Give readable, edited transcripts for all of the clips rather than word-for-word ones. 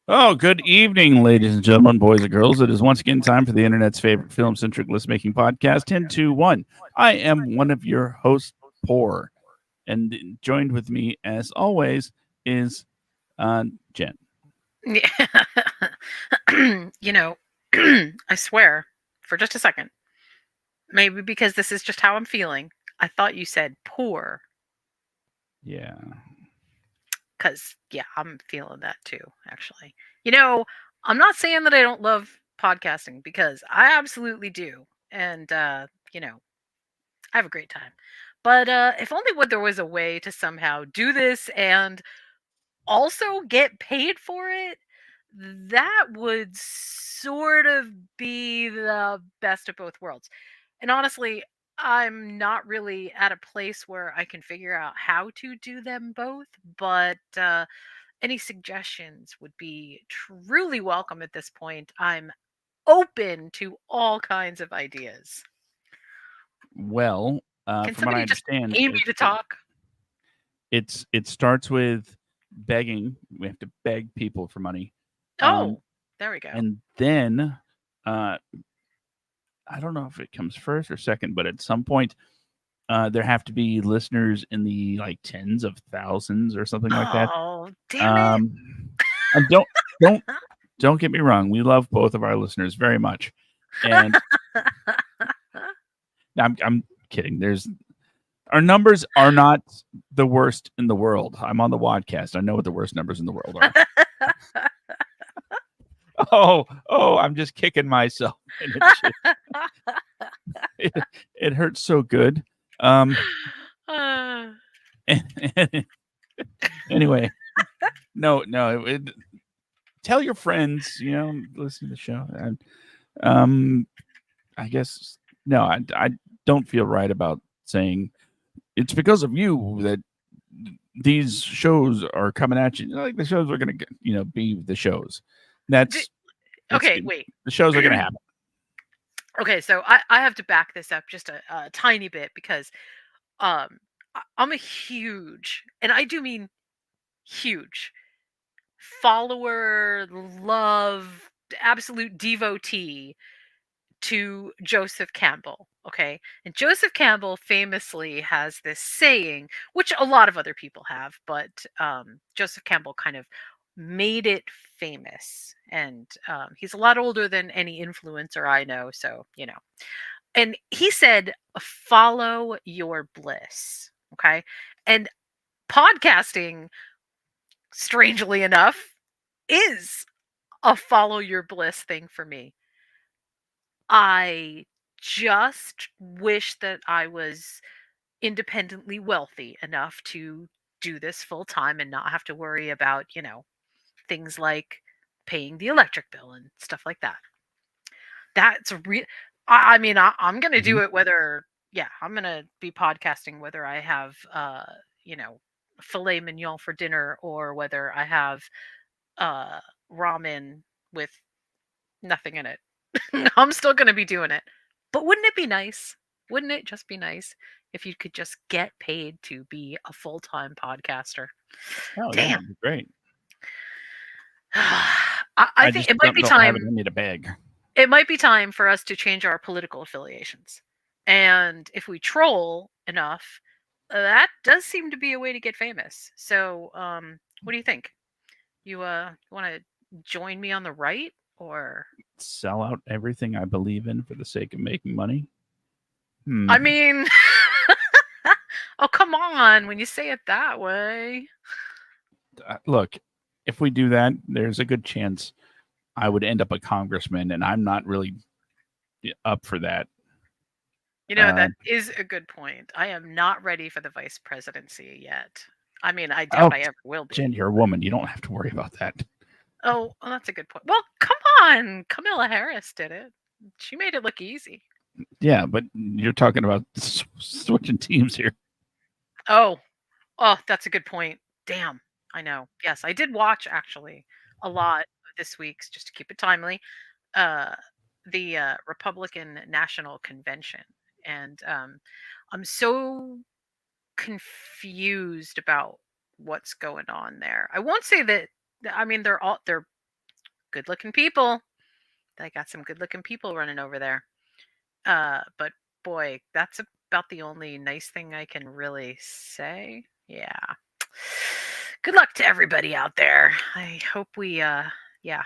Oh, good evening, ladies and gentlemen, boys and girls. It is once again time for the internet's favorite film centric list making podcast, 1021. I am one of your hosts, Poor, and joined with me, as always, is Jen. Yeah. I swear, for just a second, maybe because this is just how I'm feeling, I thought you said poor. Yeah. Because, yeah, I'm feeling that too, actually. You know, I'm not saying that I don't love podcasting because I absolutely do. And, I have a great time. But if only there was a way to somehow do this and also get paid for it, that would sort of be the best of both worlds. And honestly, I'm not really at a place where I can figure out how to do them both, but any suggestions would be truly welcome at this point. I'm open to all kinds of ideas. Well, Can from what I somebody just understand, pay me to talk? it starts with begging. We have to beg people for money, um, Oh, there we go. and then uh, I don't know if it comes first or second, but at some point there have to be listeners in the like tens of thousands or something like that. Oh, damn it. Um, and don't don't get me wrong, we love both of our listeners very much, and I'm kidding. There's our numbers are not the worst in the world. I'm on the Wadcast. I know what the worst numbers in the world are. Oh, I'm just kicking myself, and it hurts so good. Um, Uh, anyway, no. Tell your friends, listen to the show. And um, I guess no, I don't feel right about saying it's because of you that these shows are coming at you. Like the shows are going to, be the shows. d- That's it's okay, wait. the shows are going to happen. Okay, so I have to back this up just a tiny bit because I'm a huge, and I do mean huge, follower, love, absolute devotee to Joseph Campbell. Okay. And Joseph Campbell famously has this saying, which a lot of other people have, but Joseph Campbell kind of made it famous. And he's a lot older than any influencer I know. So, and he said, follow your bliss. Okay. And podcasting, strangely enough, is a follow your bliss thing for me. I just wish that I was independently wealthy enough to do this full time and not have to worry about, things like paying the electric bill and stuff like that. That's real. I mean, I'm going to Mhm. do it whether, yeah, I'm going to be podcasting whether I have, you know, filet mignon for dinner or whether I have uh, ramen with nothing in it. I'm still going to be doing it. But wouldn't it be nice? Wouldn't it just be nice if you could just get paid to be a full time podcaster? Oh yeah, Damn. it'd be great. I I think just don't have it in me to beg. it might be time for us to change our political affiliations. And if we troll enough, that does seem to be a way to get famous. So, what do you think? You want to join me on the right or Sell out everything I believe in for the sake of making money. Hmm. I mean, oh, come on, when you say it that way. Look, if we do that, there's a good chance I would end up a congressman, and I'm not really up for that. Uh, That is a good point. I am not ready for the vice presidency yet. I mean, I doubt oh, I ever will Jen, be. you're a woman. You don't have to worry about that. Oh, well, that's a good point. Well, come on. Kamala Harris did it. She made it look easy. Yeah, but you're talking about switching teams here. Oh, oh, that's a good point. Damn. I know. Yes, I did watch actually a lot this week's just to keep it timely. Uh the Republican National Convention. And I'm so confused about what's going on there. I won't say that I mean they're good looking people. They got some good looking people running over there. But boy, that's about the only nice thing I can really say. Yeah. Good luck to everybody out there. I hope we yeah.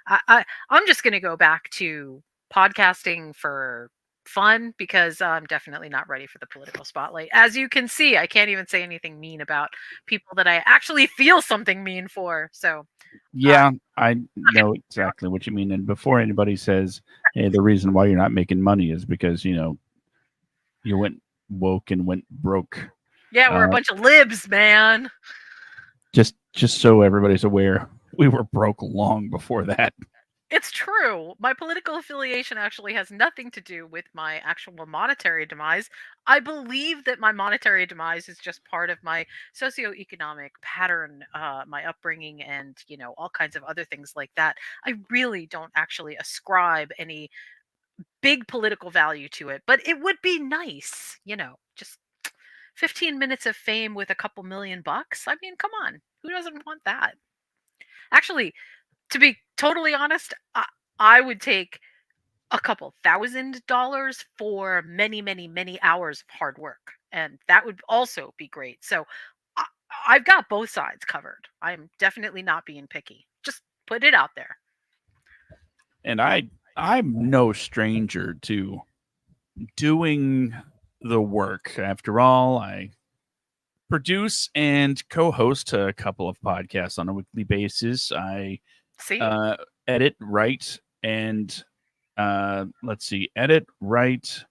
I'm just gonna go back to podcasting for fun because I'm definitely not ready for the political spotlight. As you can see, I can't even say anything mean about people that I actually feel something mean for. So Yeah, I know exactly what you mean. And before anybody says, "Hey, the reason why you're not making money is because you went woke and went broke," yeah, we're a uh, bunch of libs, man. just so everybody's aware, we were broke long before that. It's true. My political affiliation actually has nothing to do with my actual monetary demise. I believe that my monetary demise is just part of my socioeconomic pattern, my upbringing, and all kinds of other things like that. I really don't actually ascribe any big political value to it, but it would be nice, just 15 minutes of fame with a couple $1,000,000. I mean, come on, who doesn't want that? Actually, to be totally honest, I would take a couple $1,000 for many, many, many hours of hard work, and that would also be great. So I, I've got both sides covered. I'm definitely not being picky. Just put it out there. And I'm no stranger to doing the work. After all, I produce and co-host a couple of podcasts on a weekly basis. I See? uh, edit, write, and let's see, edit, write,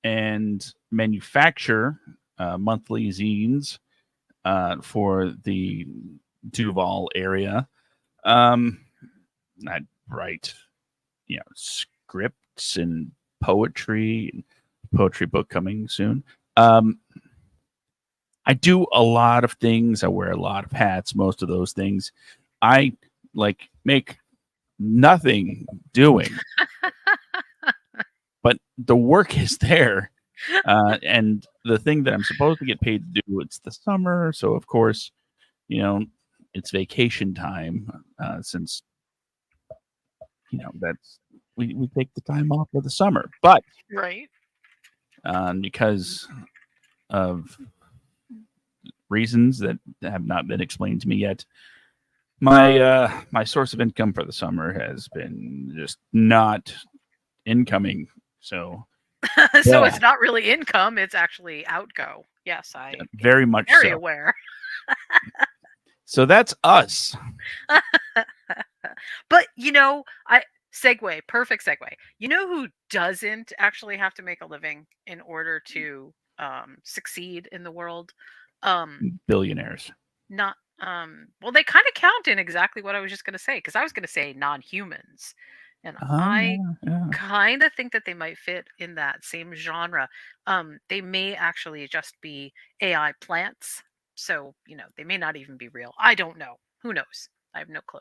and manufacture monthly zines for the Duval area. I write, scripts and poetry book coming soon. I do a lot of things. I wear a lot of hats. Most of those things, I make nothing doing, but the work is there. And the thing that I'm supposed to get paid to do, it's the summer, so of course, you know, it's vacation time since that's we take the time off for the summer, but Right. because of reasons that have not been explained to me yet, my source of income for the summer has been just not incoming. So So yeah, it's not really income, it's actually outgo. Yes, I am very much very so. aware. So that's us. But perfect segue. You know who doesn't actually have to make a living in order to succeed in the world? Um Billionaires. not well, they kind of count in exactly what I was just going to say, because I was going to say non-humans. And Oh I yeah, yeah. kind of think that they might fit in that same genre. They may actually just be AI plants. So, they may not even be real. I don't know. Who knows? I have no clue.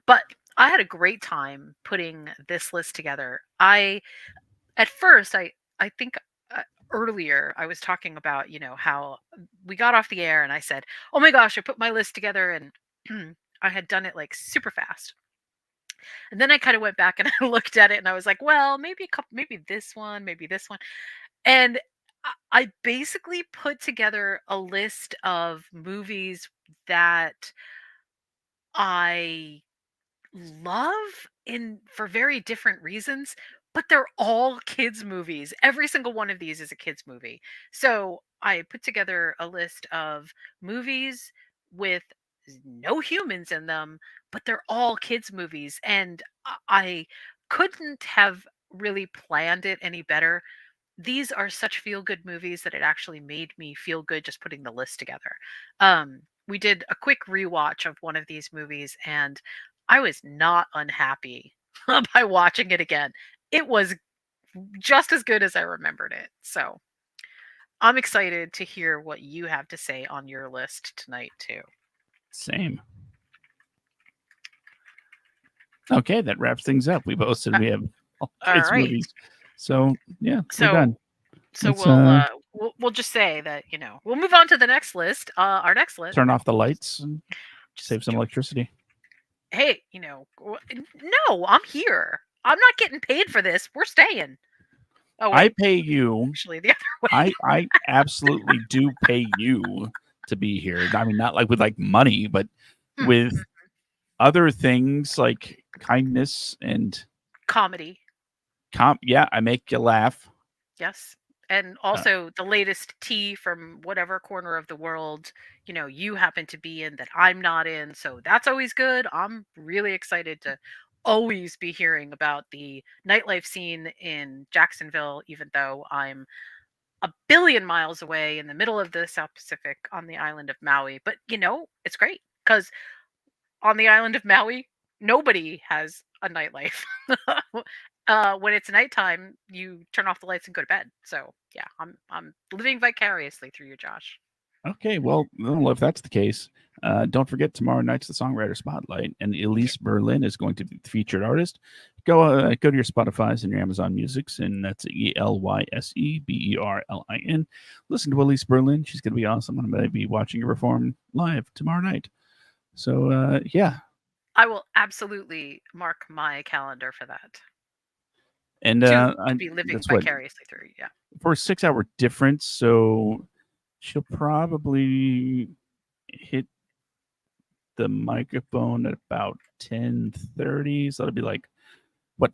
But I had a great time putting this list together. At first, I think earlier I was talking about, how we got off the air and I said, "Oh my gosh, I put my list together and I had done it like super fast." And then I kind of went back and I looked at it and I was like, "Well, maybe a couple, maybe this one, maybe this one." And I basically put together a list of movies that I love in for very different reasons, but they're all kids movies. Every single one of these is a kids movie. So I put together a list of movies with no humans in them, but they're all kids movies, and I couldn't have really planned it any better. These are such feel good movies that it actually made me feel good just putting the list together. We did a quick rewatch of one of these movies, and I was not unhappy by watching it again. It was just as good as I remembered it. So I'm excited to hear what you have to say on your list tonight, too. Same. Okay, that wraps things up. We both said Uh, we have all all kids right. movies. So yeah, we're So done. so Let's we'll just say that we'll move on to the next list. Our next list. turn off the lights and Just save some electricity. hey, no, I'm here. I'm not getting paid for this. We're staying. Oh I wait, pay you. actually the other way. I absolutely do pay you to be here. I mean, not like with like money, but Hmm, with other things like kindness and comedy. yeah, I make you laugh. Yes. And Uh, also the latest tea from whatever corner of the world, you happen to be in that I'm not in. So that's always good. I'm really excited to always be hearing about the nightlife scene in Jacksonville, even though I'm a billion miles away in the middle of the South Pacific on the island of Maui. But, it's great because on the island of Maui, nobody has a nightlife. When it's nighttime, you turn off the lights and go to bed. So yeah, I'm living vicariously through you, Josh. okay, well, if that's the case, don't forget tomorrow night's the Songwriter Spotlight, and Yeah. Elise Berlin is going to be the featured artist. Go to your Spotify's and your Amazon Music's, and that's ELYSEBERLIN. Listen to Elise Berlin; she's going to be awesome. I'm going to be watching her perform live tomorrow night. So yeah, I will absolutely mark my calendar for that. and To be living that's what vicariously through you. Yeah. for a 6 hour difference. So she'll probably hit the microphone at about 10:30. So it'll be like what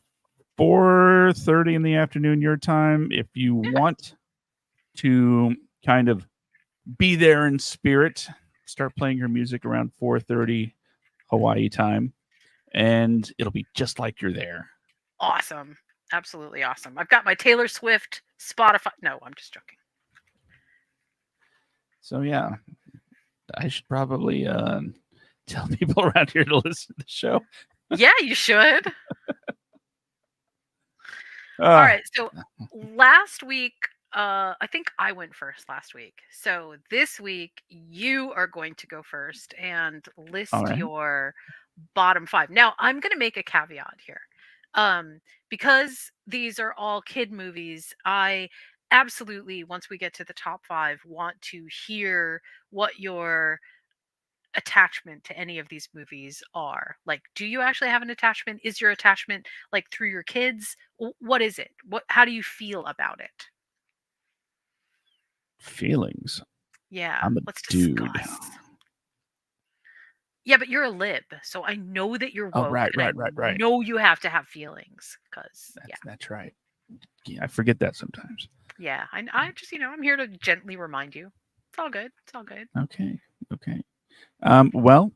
4:30 in the afternoon your time. If you Yeah. want to kind of be there in spirit, start playing her music around 4:30 Hawaii time, and it'll be just like you're there. Awesome. Absolutely awesome. I've got my Taylor Swift Spotify. No, I'm just joking. So yeah, I should probably tell people around here to listen to the show. Yeah, you should. All Uh, right. So last week, I think I went first last week. So this week, you are going to go first and all list right. your bottom five. Now, I'm going to make a caveat here. Um, because these are all kid movies, I absolutely, once we get to the top five, want to hear what your attachment to any of these movies are. Like, do you actually have an attachment? Is your attachment like through your kids? What is it? How do you feel about it? Feelings. Yeah, I'm a let's dude. discuss. Yeah, but you're a lib, so I know that you're Oh, woke right, and I right. know you have to have feelings cuz yeah. That's right. Yeah, I forget that sometimes. Yeah, I just, I'm here to gently remind you. It's all good. It's all good. Okay. Okay. Well,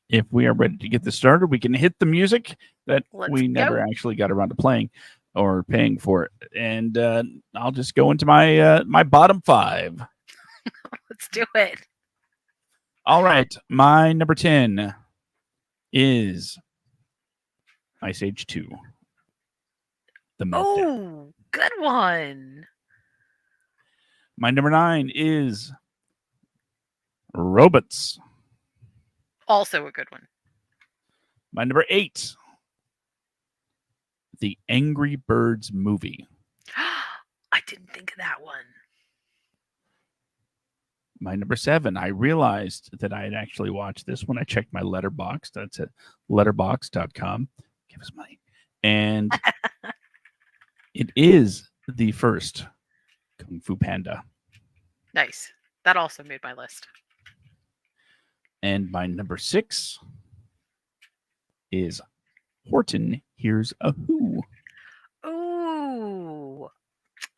if we are ready to get this started, we can hit the music that Let's we never go. actually got around to playing or paying for it. And I'll just go into my bottom five. Let's do it. All right. My number 10 is Ice Age 2, The Meltdown. Oh, good one. My number 9 is Robots. Also a good one. My number 8, The Angry Birds movie. I didn't think of that one. My number 7, I realized that I had actually watched this when I checked my letterbox. That's at letterbox.com. Give us money. And it is the first Kung Fu Panda. Nice. That also made my list. And my number 6 is Horton Hears a Who. Ooh,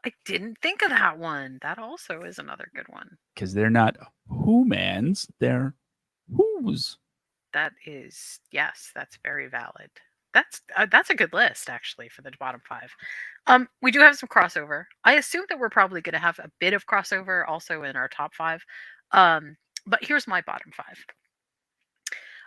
I didn't think of that one. That also is another good one. Because they're not Who Mans, they're Who's. That is, yes, that's very valid. That's a good list actually for the bottom five. We do have some crossover. I assume that we're probably going to have a bit of crossover also in our top five. Um, but here's my bottom five.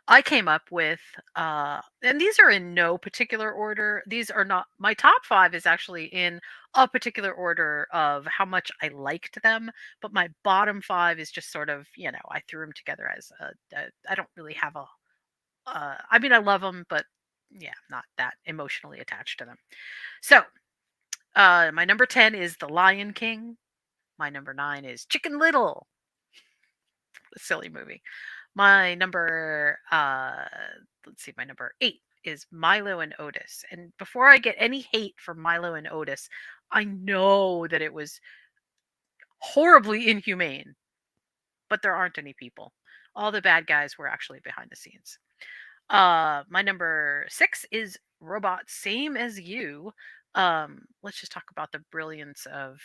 I came up with, and these are in no particular order. These are not, my top five is actually in a particular order of how much I liked them. But my bottom five is just sort of, I threw them together as I don't really have I mean, I love them, but yeah, not that emotionally attached to them. So, my number 10 is The Lion King. My number 9 is Chicken Little, a silly movie. My number, let's see, my number 8 is Milo and Otis. And before I get any hate for Milo and Otis, I know that it was horribly inhumane, but there aren't any people. All the bad guys were actually behind the scenes. My number 6 is Robot, same as you. Let's just talk about the brilliance of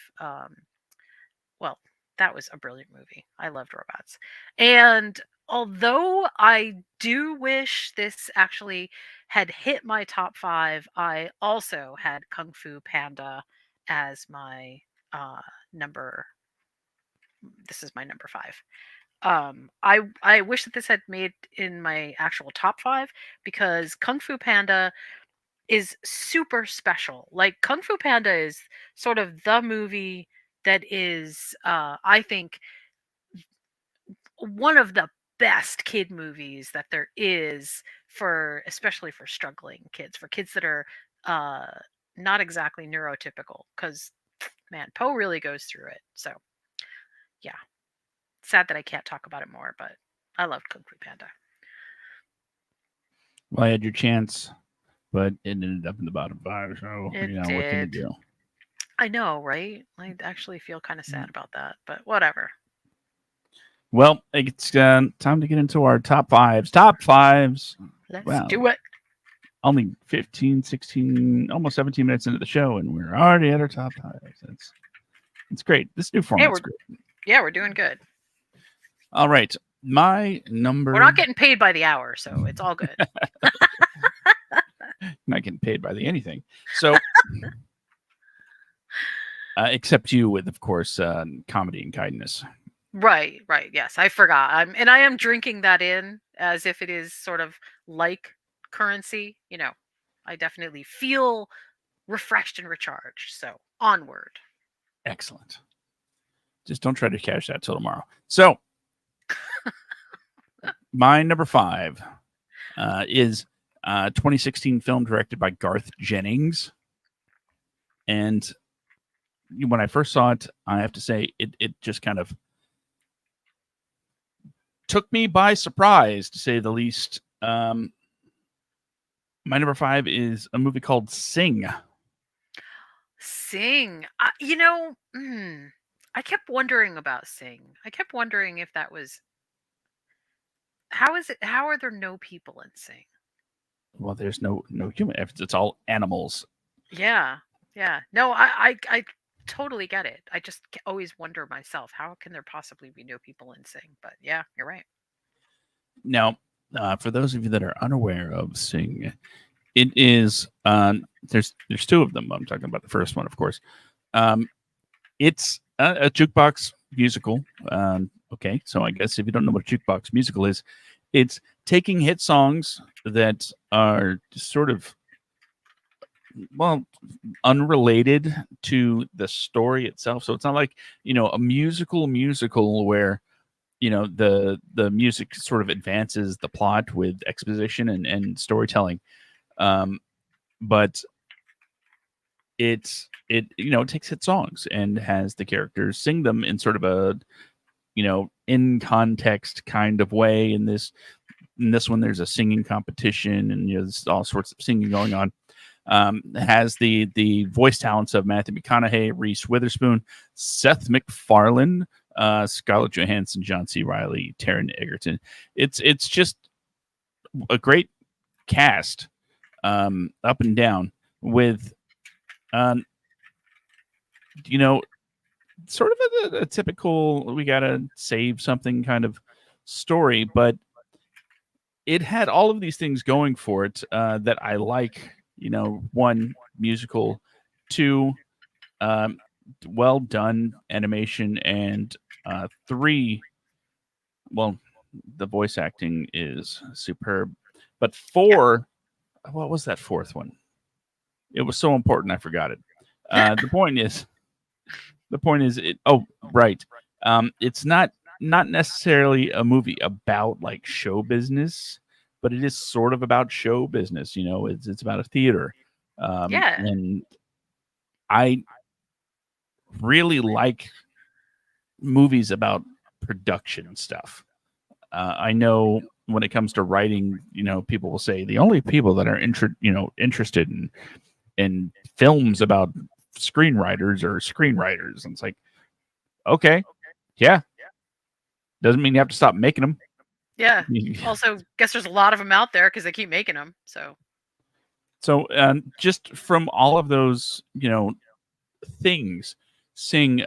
well, that was a brilliant movie. I loved robots. And although I do wish this actually had hit my top 5, I also had Kung Fu Panda as my uh number this is my number 5. I wish that this had made in my actual top 5 because Kung Fu Panda is super special. Like Kung Fu Panda is sort of the movie that is I think one of the best kid movies that there is for especially for struggling kids, for kids that are uh not exactly neurotypical cuz man, Poe really goes through it. So, yeah. Sad that I can't talk about it more, but I loved Kung Fu Panda. Well, I had your chance, but it ended up in the bottom 5. So, It what can you did. do? I know, right? I actually feel kind of sad about that, but whatever. Well, it's time to get into our top fives. Top fives. Let's Wow. do it. Only 15, 16, almost 17 minutes into the show, and we're already at our top fives. It's great. This new Yeah, format's great. we're doing good. All right. My number. We're not getting paid by the hour, so it's all good. Not getting paid by the anything. So, except you with, of course, comedy and kindness. Right, right. Yes, I forgot. I am drinking that in as if it is sort of like currency. I definitely feel refreshed and recharged. So onward. Excellent. Just don't try to cash that till tomorrow. So, my number 5 is 2016 film directed by Garth Jennings. And when I first saw it, I have to say it just kind of took me by surprise, to say the least. My number 5 is a movie called Sing. Sing. I kept wondering about Sing. I kept wondering if that was how is it how are there no people in Sing? Well, there's no human. It's all animals. Yeah. Yeah. No, I totally get it. I just always wonder myself, how can there possibly be no people in Sing? But yeah, you're right. Now, for those of you that are unaware of Sing, it is there's two of them. I'm talking about the first one, of course. It's a jukebox musical. Okay, so I guess if you don't know what a jukebox musical is, it's taking hit songs that are sort of, well, unrelated to the story itself. So it's not like, a musical where, the music sort of advances the plot with exposition and storytelling. But it takes hit songs and has the characters sing them in sort of a, in context kind of way. In this one, there's a singing competition, and there's all sorts of singing going on. Has the voice talents of Matthew McConaughey, Reese Witherspoon, Seth MacFarlane, Scarlett Johansson, John C. Reilly, Taron Egerton. It's just a great cast, up and down, with you know sort of a typical we gotta save something kind of story, but it had all of these things going for it, that I like. One, musical; two, um, well done animation; and three, well, the voice acting is superb. But Yeah. four, what was that fourth one? It was so important I forgot it. The point is, it. Oh, right. It's not necessarily a movie about like show business, but it is sort of about show business. It's about a theater, Yeah. and I really like movies about production stuff. I know when it comes to writing, people will say the only people that are interested in films about screenwriters or screenwriters. And it's like, okay, yeah, doesn't mean you have to stop making them. Yeah. Also, guess there's a lot of them out there because they keep making them. So just from all of those, things, Sing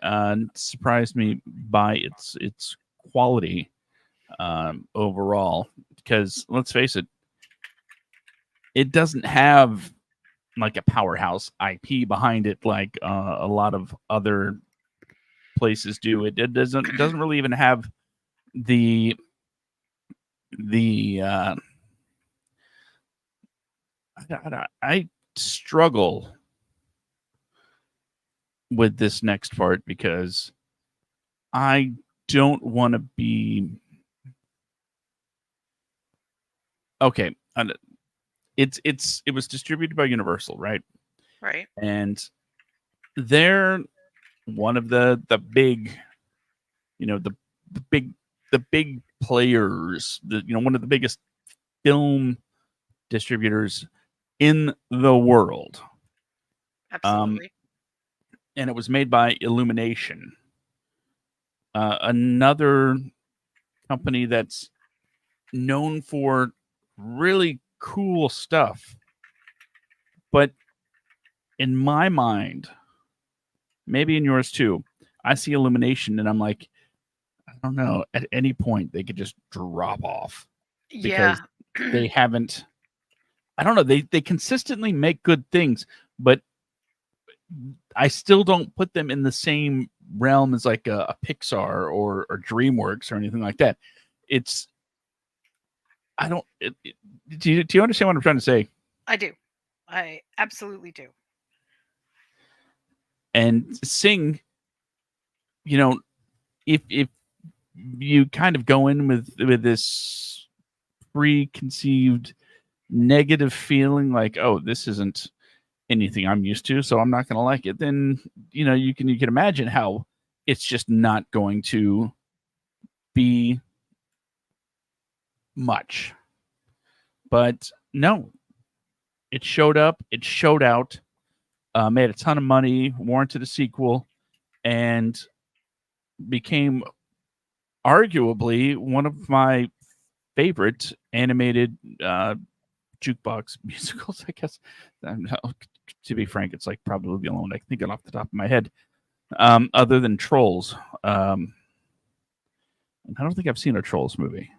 surprised me by its quality overall. Because let's face it, it doesn't have like a powerhouse IP behind it like a lot of other places do. It doesn't really even have the the I struggle with this next part because I don't want to be okay. It was distributed by Universal, right? Right. And they're one of the big, the the big the big players, one of the biggest film distributors in the world. Um, Absolutely. and it was made by Illumination, another company that's known for really cool stuff. But in my mind, maybe in yours too, I see Illumination and I'm like, I don't know, at any point they could just drop off because Yeah. they haven't, I don't know, they consistently make good things, but I still don't put them in the same realm as like a Pixar or DreamWorks or anything like that. It's I don't. Do you understand what I'm trying to say? I do. I absolutely do. And Sing, you know, if you kind of go in with this preconceived negative feeling, like, oh, this isn't anything I'm used to, so I'm not going to like it, then you can imagine how it's just not going to be much. But no, it showed up, it showed out, made a ton of money, warranted a sequel, and became arguably one of my favorite animated jukebox musicals. I guess. To be frank, it's like probably the only one I can think of off the top of my head, other than Trolls. I don't think I've seen a Trolls movie.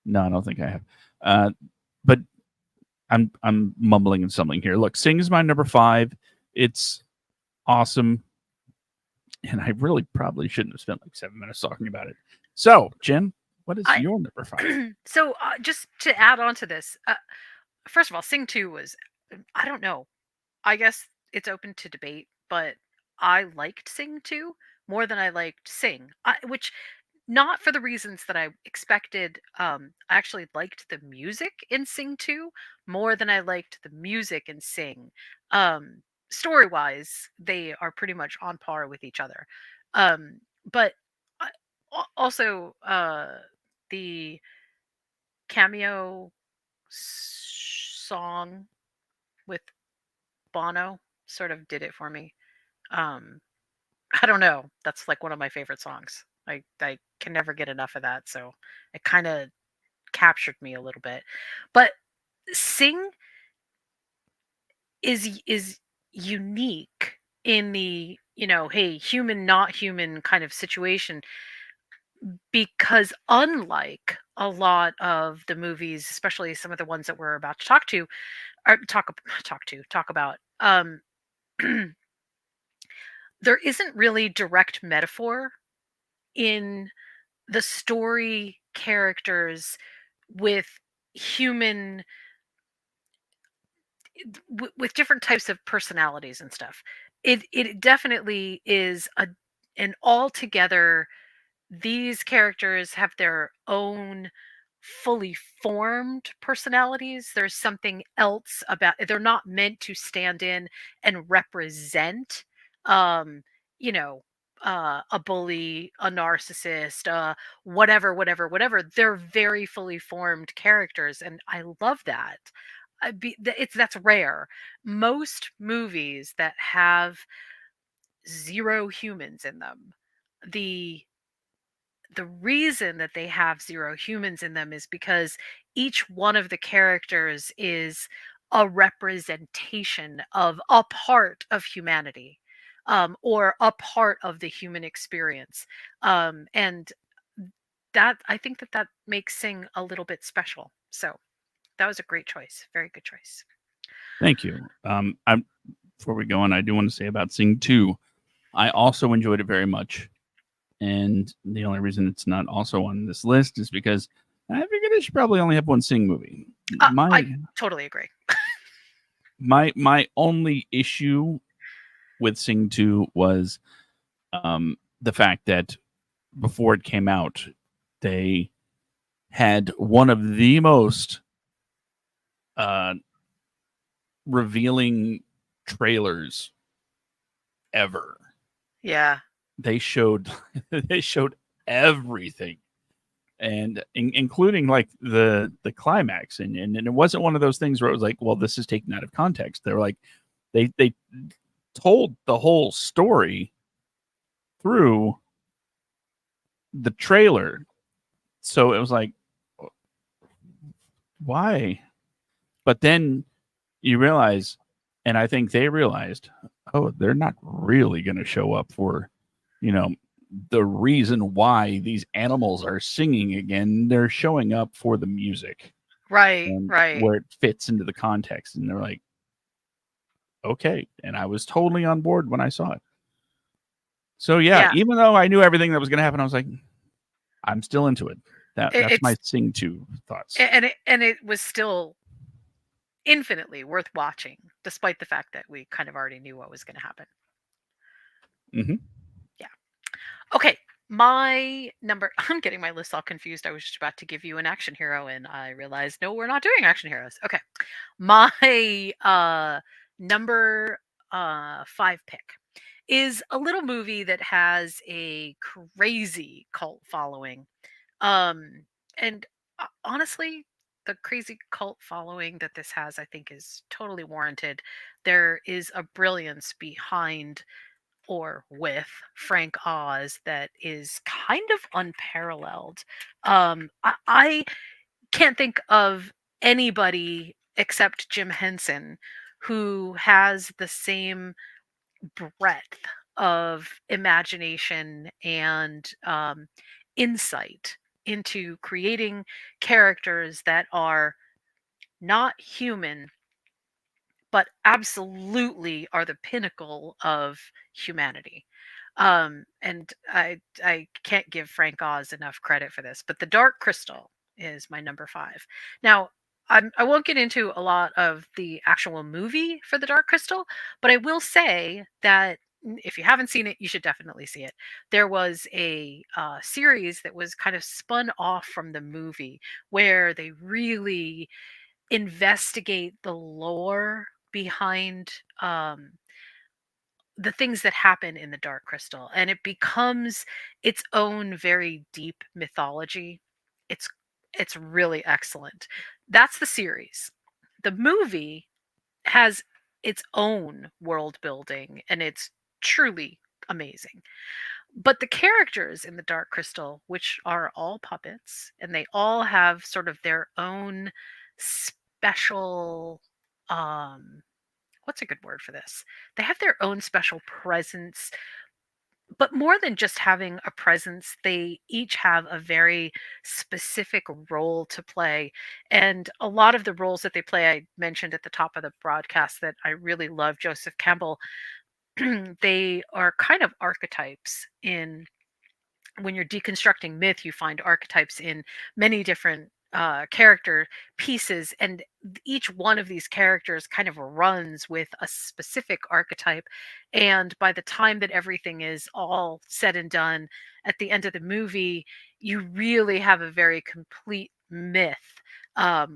No, I don't think I have. But I'm mumbling and stumbling here. Look, Sing is my number 5. It's awesome, and I really probably shouldn't have spent like 7 minutes talking about it. So, Jen, what is I your number 5? so just to add on to this, first of all, Sing 2 was, I don't know. I guess it's open to debate, but I liked Sing 2 more than I liked Sing, which not for the reasons that I expected. I actually liked the music in Sing 2 more than I liked the music in Sing. Story wise, they are pretty much on par with each other. But I, also, the cameo song with Bono sort of did it for me. Um, I don't know. That's like one of my favorite songs. I can never get enough of that. So it kind of captured me a little bit. But Sing is unique in the, hey, human not human kind of situation, because unlike a lot of the movies, especially some of the ones that we're about to talk to or talk about, there isn't really direct metaphor in the story characters with human with different types of personalities and stuff. It definitely is an altogether, these characters have their own fully formed personalities. There's something else about, they're not meant to stand in and represent um you know a bully, a narcissist, whatever, whatever, whatever. They're very fully formed characters, and I love that. It's that's rare. Most movies that have zero humans in them, the the reason that they have zero humans in them is because each one of the characters is a representation of a part of humanity, or a part of the human experience. And that I think that that makes Sing a little bit special. So that was a great choice. Very good choice. Thank you. Before we go on, I do want to say about Sing 2, I also enjoyed it very much. And the only reason it's not also on this list is because I figured I should probably only have one Sing movie. I My totally agree. my only issue with Sing 2 was the fact that before it came out, they had one of the most uh, revealing trailers ever. Yeah. They showed they showed everything, and including like the climax, and it wasn't one of those things where it was like, well, this is taken out of context. They're like they told the whole story through the trailer, so it was like, why? But then you realize, and I think they realized, oh, they're not really going to show up for, you know, the reason why these animals are singing again. They're showing up for the music Right, and right. where it fits into the context. And they're like, okay. And I was totally on board when I saw it. So yeah, Yeah. even though I knew everything that was going to happen, I was like, I'm still into it. That's my It's Sing 2 thoughts. and it was still infinitely worth watching, despite the fact that we kind of already knew what was going to happen. Hmm. Yeah. Okay. My number, I'm getting my list all confused. I was just about to give you an action hero and I realized, no, we're not doing action heroes. Okay. My number 5 pick is a little movie that has a crazy cult following. Um, and honestly, the crazy cult following that this has, I think, is totally warranted. There is a brilliance behind or with Frank Oz that is kind of unparalleled. I can't think of anybody except Jim Henson who has the same breadth of imagination and insight into creating characters that are not human but absolutely are the pinnacle of humanity. And I can't give Frank Oz enough credit for this, but The Dark Crystal is my number 5. Now, I won't get into a lot of the actual movie for The Dark Crystal, but I will say that if you haven't seen it, you should definitely see it. There was a series that was kind of spun off from the movie where they really investigate the lore behind the things that happen in the Dark Crystal, and it becomes its own very deep mythology. It's it's really excellent. That's the series. The movie has its own world building, and it's truly amazing. But the characters in the Dark Crystal, which are all puppets, and they all have sort of their own special what's a good word for this? They have their own special presence, but more than just having a presence, they each have a very specific role to play. And a lot of the roles that they play, I mentioned at the top of the broadcast that I really love Joseph Campbell. They are kind of archetypes in when you're deconstructing myth, you find archetypes in many different character pieces, and each one of these characters kind of runs with a specific archetype. And by the time that everything is all said and done at the end of the movie, you really have a very complete myth,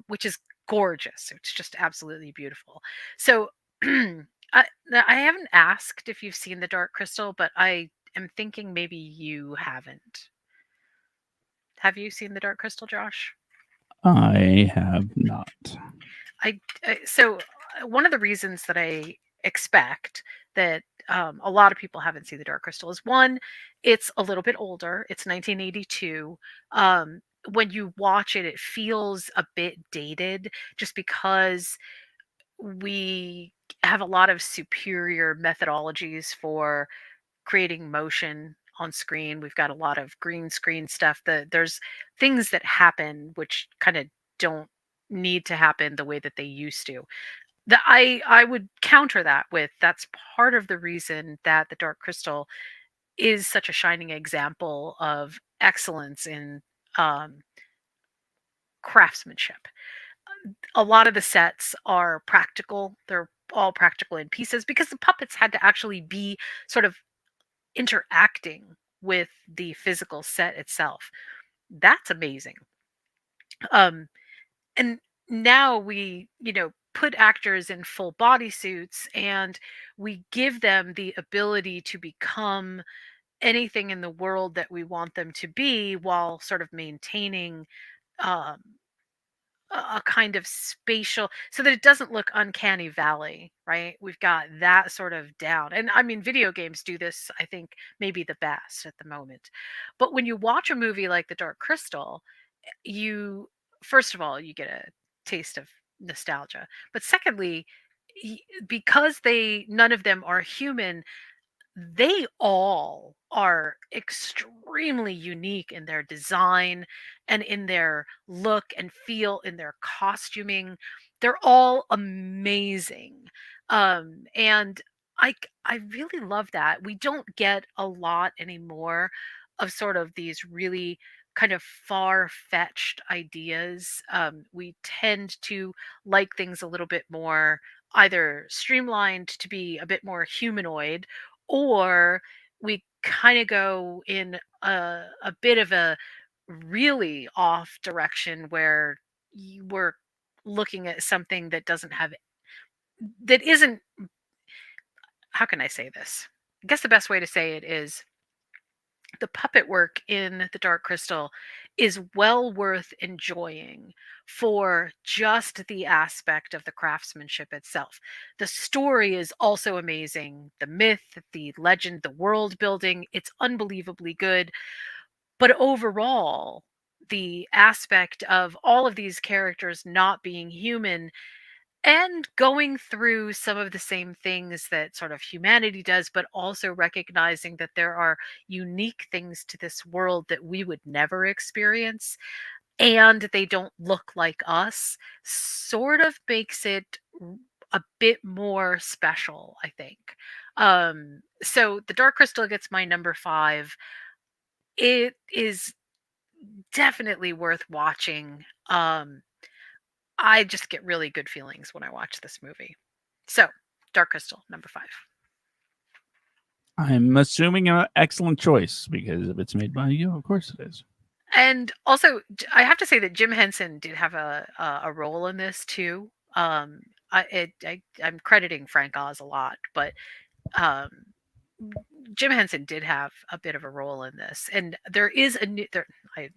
which is gorgeous. It's just absolutely beautiful. So, I haven't asked if you've seen The Dark Crystal, but I am thinking maybe you haven't. Have you seen The Dark Crystal, Josh? I have not. One of the reasons that I expect that a lot of people haven't seen The Dark Crystal is one, it's a little bit older. It's 1982. When you watch it, it feels a bit dated just because we have a lot of superior methodologies for creating motion on screen. We've got a lot of green screen stuff. There's things that happen which kind of don't need to happen the way that they used to. I would counter that with that's part of the reason that the Dark Crystal is such a shining example of excellence in um, craftsmanship. A lot of the sets are practical. They're all practical in pieces because the puppets had to actually be sort of interacting with the physical set itself. That's amazing. Um, and now we, put actors in full bodysuits and we give them the ability to become anything in the world that we want them to be while sort of maintaining um, a kind of spatial so that it doesn't look uncanny valley, right? We've got that sort of down. And I mean, video games do this, I think, maybe the best at the moment. But when you watch a movie like The Dark Crystal, you first of all you get a taste of nostalgia, but secondly, because they none of them are human, they all are extremely unique in their design and in their look and feel, in their costuming. They're all amazing. And I really love that. We don't get a lot anymore of sort of these really kind of far-fetched ideas. We tend to like things a little bit more either streamlined to be a bit more humanoid, or we kind of go in a bit of a really off direction where we're looking at something that doesn't have that isn't how can I say this? I guess the best way to say it is the puppet work in The Dark Crystal is well worth enjoying for just the aspect of the craftsmanship itself. The story is also amazing. The myth, the legend, the world building, it's unbelievably good. But overall, the aspect of all of these characters not being human and going through some of the same things that sort of humanity does, but also recognizing that there are unique things to this world that we would never experience and they don't look like us, sort of makes it a bit more special, I think. So the Dark Crystal gets my number 5. It is definitely worth watching. I just get really good feelings when I watch this movie. So, Dark Crystal, number 5. I'm assuming an excellent choice because if it's made by you, of course it is. And also, I have to say that Jim Henson did have a role in this too. I'm crediting Frank Oz a lot, but um, Jim Henson did have a bit of a role in this. And there is a new the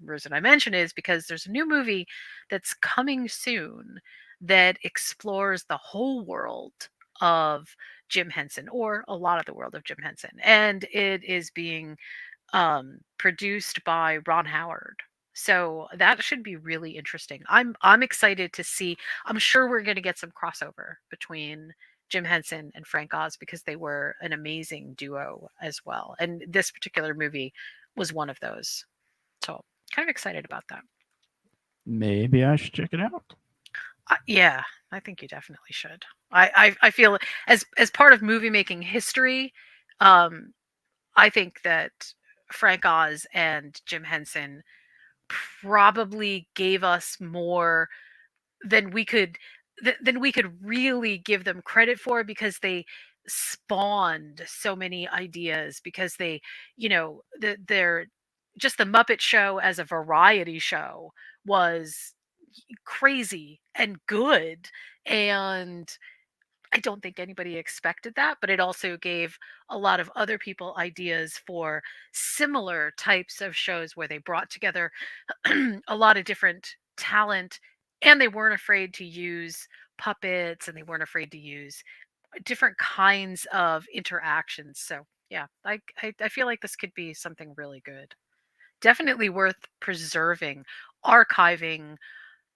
reason I mention is because there's a new movie that's coming soon that explores the whole world of Jim Henson, or a lot of the world of Jim Henson. And it is being produced by Ron Howard. So that should be really interesting. I'm excited to see. I'm sure we're going to get some crossover between Jim Henson and Frank Oz because they were an amazing duo as well. And this particular movie was one of those. So kind of excited about that. Maybe I should check it out. Yeah, I think you definitely should. I feel as part of movie making history, um, I think that Frank Oz and Jim Henson probably gave us more than we could than we could really give them credit for because they spawned so many ideas because they they're just the Muppet Show as a variety show was crazy and good, and I don't think anybody expected that, but it also gave a lot of other people ideas for similar types of shows where they brought together a lot of different talent, and they weren't afraid to use puppets, and they weren't afraid to use different kinds of interactions. So yeah, I feel like this could be something really good. Definitely worth preserving, archiving.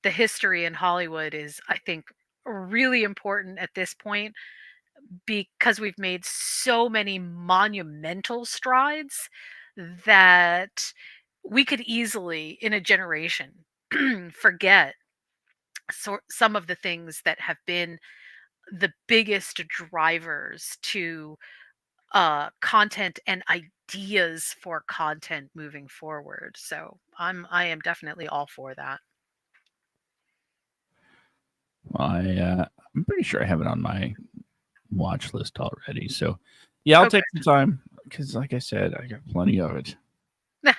The history in Hollywood is, I think, really important at this point because we've made so many monumental strides that we could easily, in a generation, forget some of the things that have been the biggest drivers to content and ideas for content moving forward. So I am definitely all for that. Well, I'm pretty sure I have it on my watch list already. So, yeah, I'll Oh, take some time because, like I said, I got plenty of it. good.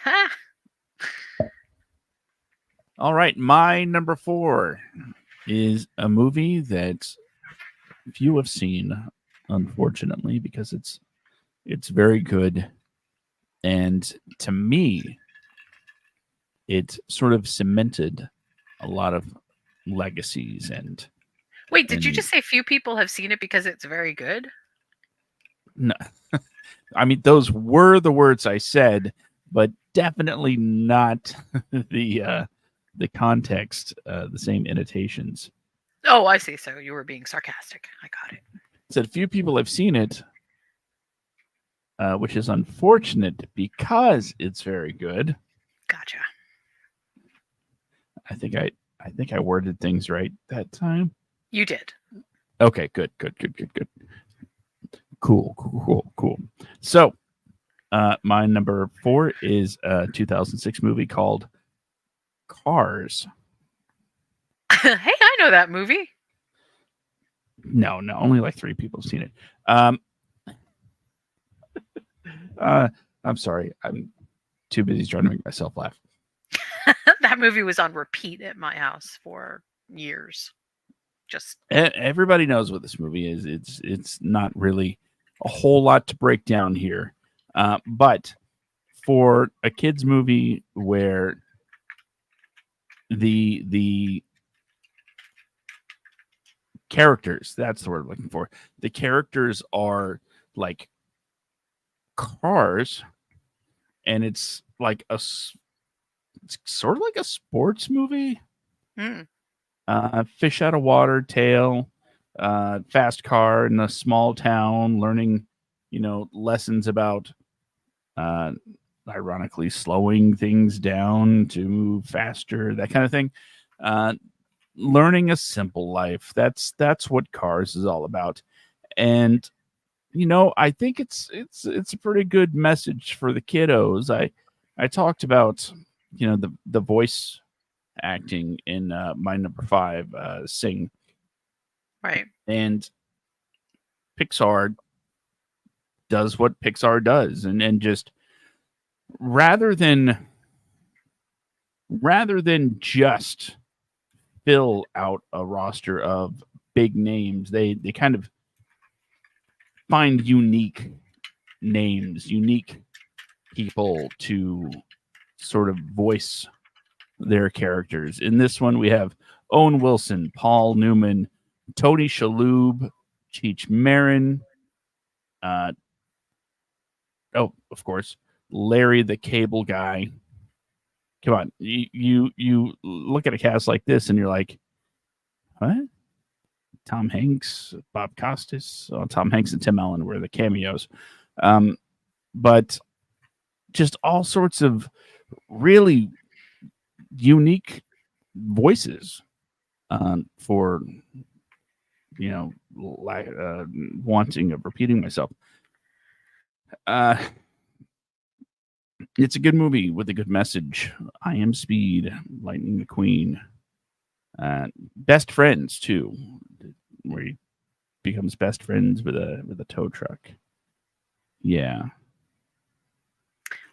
All right, my number 4 is a movie that few have seen, unfortunately, because it's very good, and to me, it sort of cemented a lot of legacies Wait, did you and just say few people have seen it because it's very good? no, I mean those were the words I said, but definitely not the context, the same annotations. Oh, I see. So you were being sarcastic. I got it. Said few people have seen it, which is unfortunate because it's very good. Gotcha. I think I worded things right that time. You did. Okay, good. Cool. So, my number 4 is a 2006 movie called Cars. Hey, I know that movie. No, only like 3 people have seen it. I'm sorry. I'm too busy trying to make myself laugh. That movie was on repeat at my house for years. Just Everybody knows what this movie is. It's not really a whole lot to break down here, but for a kids movie where the characters, that's the word I'm looking for, the characters are like cars, and it's like it's sort of like a sports movie. mm, Fish out of water tale, fast car in a small town, learning, lessons about, uh, ironically, slowing things down to move faster, that kind of thing. Uh, Learning a simple life. That's what Cars is all about. And I think it's a pretty good message for the kiddos. I talked about the voice acting in my number 5, Sing, right. and Pixar does what Pixar does, and just rather than just fill out a roster of big names, they kind of find unique names, unique people to sort of voice their characters. In this one, we have Owen Wilson, Paul Newman, Tony Shalhoub, Cheech Marin, of course, Larry the Cable Guy. Come on, you look at a cast like this and you're like, what? Tom Hanks, Bob Costas, Tom Hanks and Tim Allen were the cameos, but just all sorts of really unique voices, for wanting of repeating myself. Uh, it's a good movie with a good message. I Am Speed, Lightning McQueen, best friends too, where he becomes best friends with a tow truck. Yeah.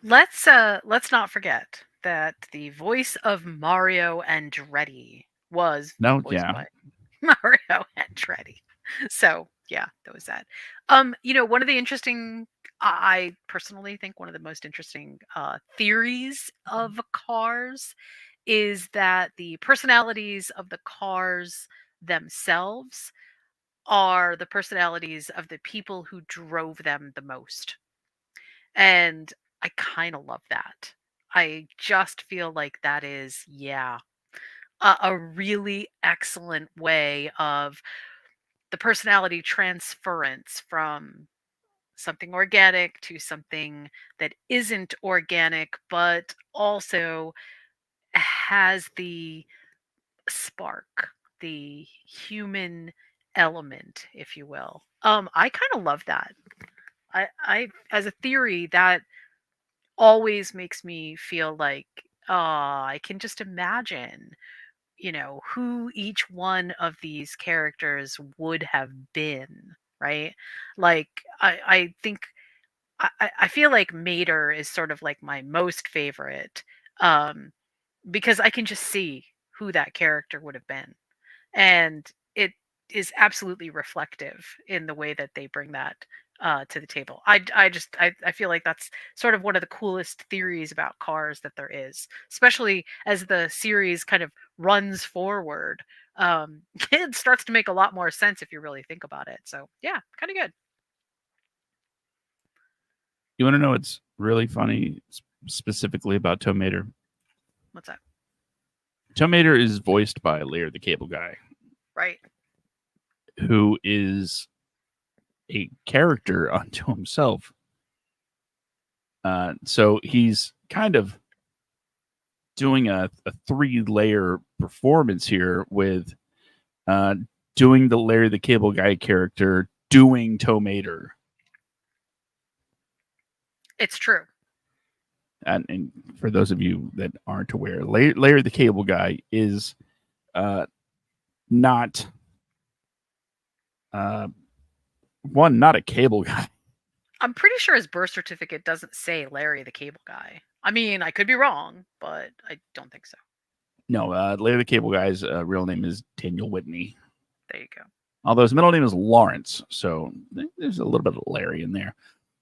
Let's not forget that the voice of Mario Andretti was No. voiced Yeah. by Mario Andretti. So yeah, that was that. One of the interesting, I personally think one of the most interesting theories of cars is that the personalities of the cars themselves are the personalities of the people who drove them the most. And I kind of love that. I just feel like that is, yeah, a really excellent way of the personality transference from something organic to something that isn't organic, but also has the spark, the human element, if you will. I kind of love that. As a theory, that always makes me feel like, I can just imagine, who each one of these characters would have been, right? Like, I think I feel like Mater is sort of like my most favorite, um, because I can just see who that character would have been, and it is absolutely reflective in the way that they bring that to the table. I feel like that's sort of one of the coolest theories about cars that there is, especially as the series kind of runs forward. It starts to make a lot more sense if you really think about it. So yeah, kind of good. You want to know what's really funny, specifically about Tow Mater? What's up? Tow Mater is voiced by Laird the Cable Guy, Right. who is a character unto himself. So he's kind of doing a 3-layer performance here with uh, doing the Larry the Cable Guy character, doing Tow Mater. It's true. And for those of you that aren't aware, Larry the Cable Guy is not uh, not a cable guy. I'm pretty sure his birth certificate doesn't say Larry the Cable Guy. I mean, I could be wrong, but I don't think so. No, Larry the Cable Guy's real name is Daniel Whitney. There you go. Although his middle name is Lawrence, so there's a little bit of Larry in there.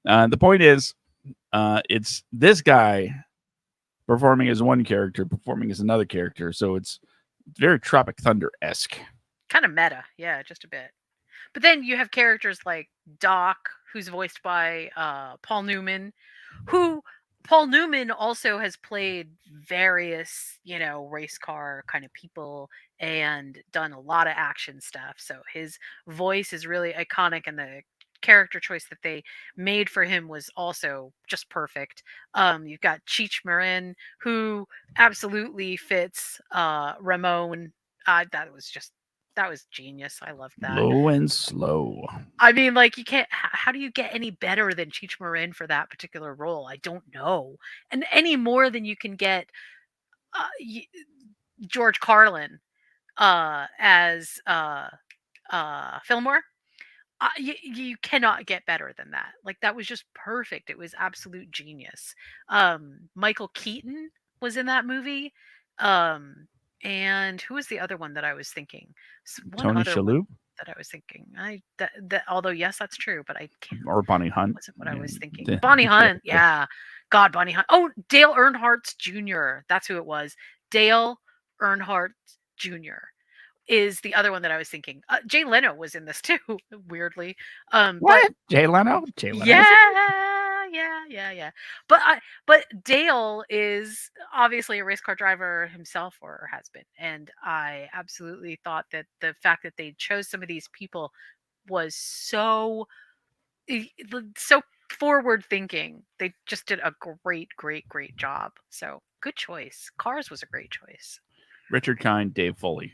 The point is, it's this guy performing as one character, performing as another character. So it's very Tropic Thunder esque. Kind of meta, yeah, just a bit. But then you have characters like Doc, who's voiced by Paul Newman, who Paul Newman also has played various, race car kind of people and done a lot of action stuff. So his voice is really iconic, and the character choice that they made for him was also just perfect. You've got Cheech Marin, who absolutely fits Ramon. That was genius. I loved that. Low and slow. I mean, like, you can't. How do you get any better than Cheech Marin for that particular role? I don't know, and any more than you can get George Carlin as Fillmore. You cannot get better than that. Like, that was just perfect. It was absolute genius. Michael Keaton was in that movie. Um, and who was the other one that I was thinking? One Tony other one Shalhoub that I was thinking. Although yes, that's true, but I can't. or Bonnie Hunt. Wasn't what I was thinking. Yeah. Bonnie Hunt, yeah. God, Bonnie Hunt. Oh, Dale Earnhardt Jr. That's who it was. Dale Earnhardt Jr. is the other one that I was thinking. Jay Leno was in this too, weirdly. What? But Jay Leno? Jay Leno? yeah. But Dale is obviously a race car driver himself, or has been, and I absolutely thought that the fact that they chose some of these people was so forward thinking. They just did a great job. So good choice. Cars was a great choice. Richard Kind, Dave Foley.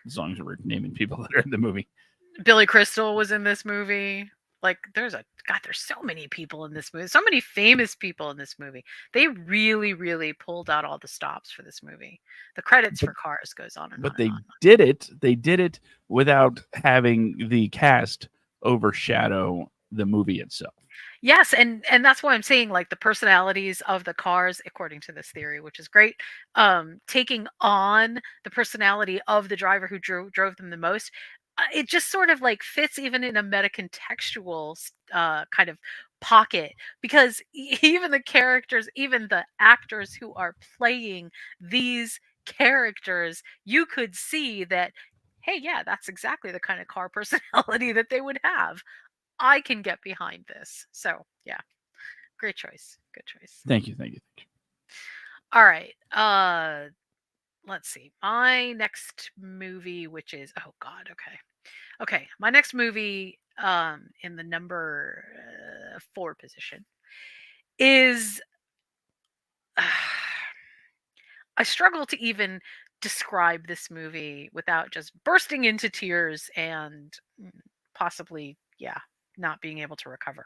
As long as we're naming people that are in the movie. Billy Crystal was in this movie. Like, there's so many people in this movie. So many famous people in this movie. They really pulled out all the stops for this movie. The credits for Cars goes on and on. But they and on. did it. They did it without having the cast overshadow the movie itself. Yes, and that's why I'm saying, like, the personalities of the cars, according to this theory, which is great, taking on the personality of the driver who drove them the most. it just sort of like fits even in a meta-contextual kind of pocket, because even the characters, even the actors who are playing these characters, you could see that, hey, yeah, that's exactly the kind of car personality that they would have. I can get behind this. So, yeah, great choice. Good choice. Thank you, thank you, thank you. All right. Let's see. My next movie, which is, oh god, okay. Okay, my next movie in the number 4 position is I struggle to even describe this movie without just bursting into tears and possibly, yeah, not being able to recover.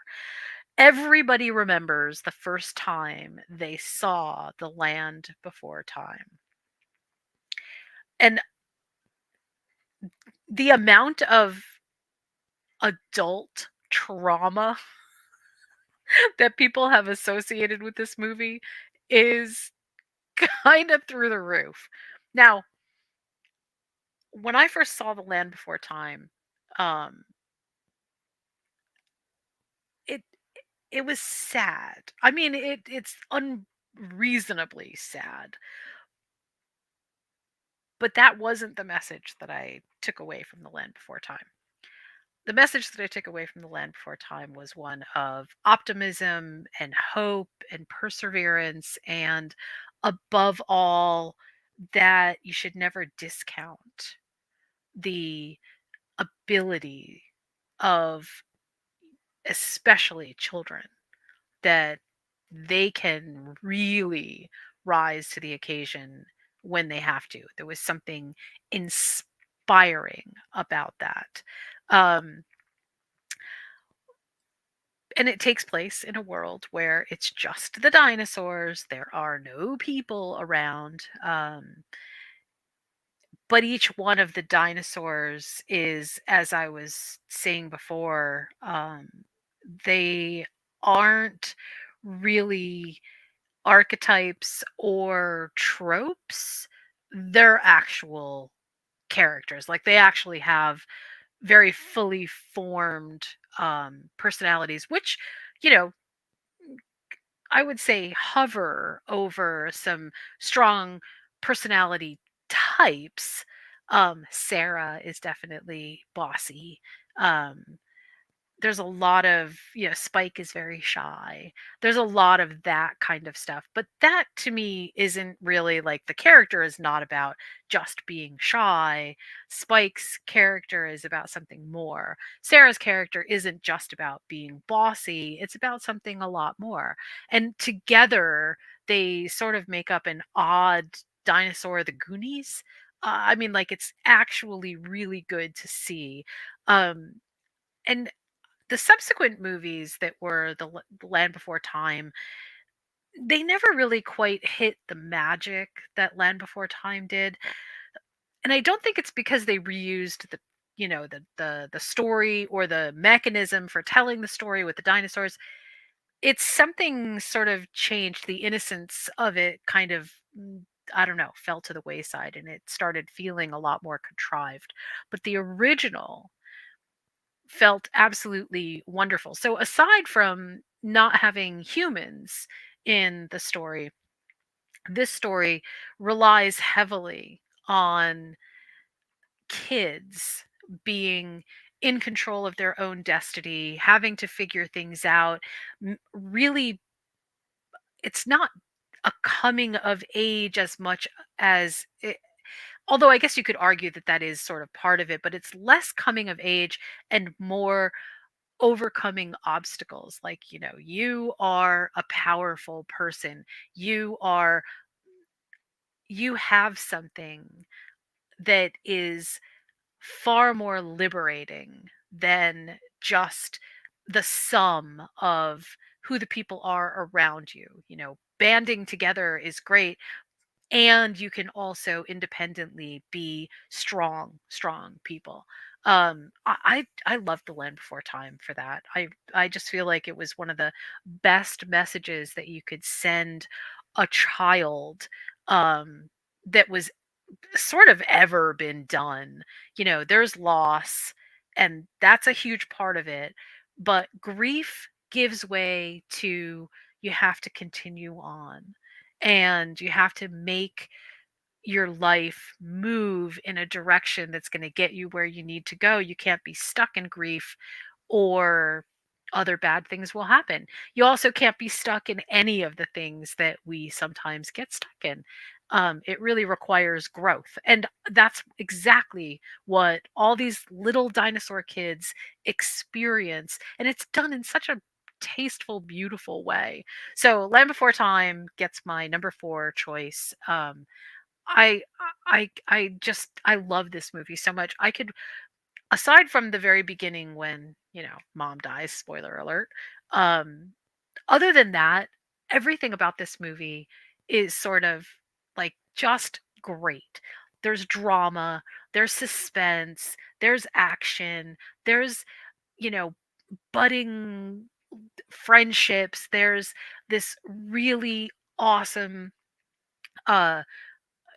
Everybody remembers the first time they saw The Land Before Time. And the amount of adult trauma that people have associated with this movie is kind of through the roof. Now, when I first saw The Land Before Time, um, it it was sad. I mean, it's unreasonably sad, but that wasn't the message that I took away from The Land Before Time. The message that I took away from The Land Before Time was one of optimism and hope and perseverance, and above all, that you should never discount the ability of especially children, that they can really rise to the occasion when they have to. There was something inspiring about that. Um, and it takes place in a world where it's just the dinosaurs, there are no people around. But each one of the dinosaurs is, as I was saying before, they aren't really archetypes or tropes. They're actual characters. Like, they actually have very fully formed personalities, which, you know, I would say hover over some strong personality types. Sarah is definitely bossy. Um, there's a lot of, Spike is very shy. There's a lot of that kind of stuff. But that to me isn't really like, the character is not about just being shy. Spike's character is about something more. Sarah's character isn't just about being bossy, it's about something a lot more. And together, they sort of make up an odd dinosaur, the Goonies. I mean, like, it's actually really good to see. And the subsequent movies that were the Land Before Time, they never really quite hit the magic that Land Before Time did. And I don't think it's because they reused the story or the mechanism for telling the story with the dinosaurs. It's something sort of changed. The innocence of it kind of, I don't know, fell to the wayside, and it started feeling a lot more contrived. But the original felt absolutely wonderful. So aside from not having humans in the story, this story relies heavily on kids being in control of their own destiny, having to figure things out. Really, it's not a coming of age as much as it, although I guess you could argue that that is sort of part of it, but it's less coming of age and more overcoming obstacles. Like, you are a powerful person, you are you have something that is far more liberating than just the sum of who the people are around you. Banding together is great, and you can also independently be strong people. I love The Land Before Time for that. I just feel like it was one of the best messages that you could send a child, um that was sort of ever been done. There's loss, and that's a huge part of it. But grief gives way to, you have to continue on, and you have to make your life move in a direction that's going to get you where you need to go. You can't be stuck in grief, or other bad things will happen. You also can't be stuck in any of the things that we sometimes get stuck in. It really requires growth. And that's exactly what all these little dinosaur kids experience. And it's done in such a tasteful, beautiful way. So Land Before Time gets my number 4 choice. I I love this movie so much. I could, aside from the very beginning when, mom dies, spoiler alert, um, other than that, everything about this movie is sort of like just great. There's drama, there's suspense, there's action, there's, you know, budding friendships, there's this really awesome uh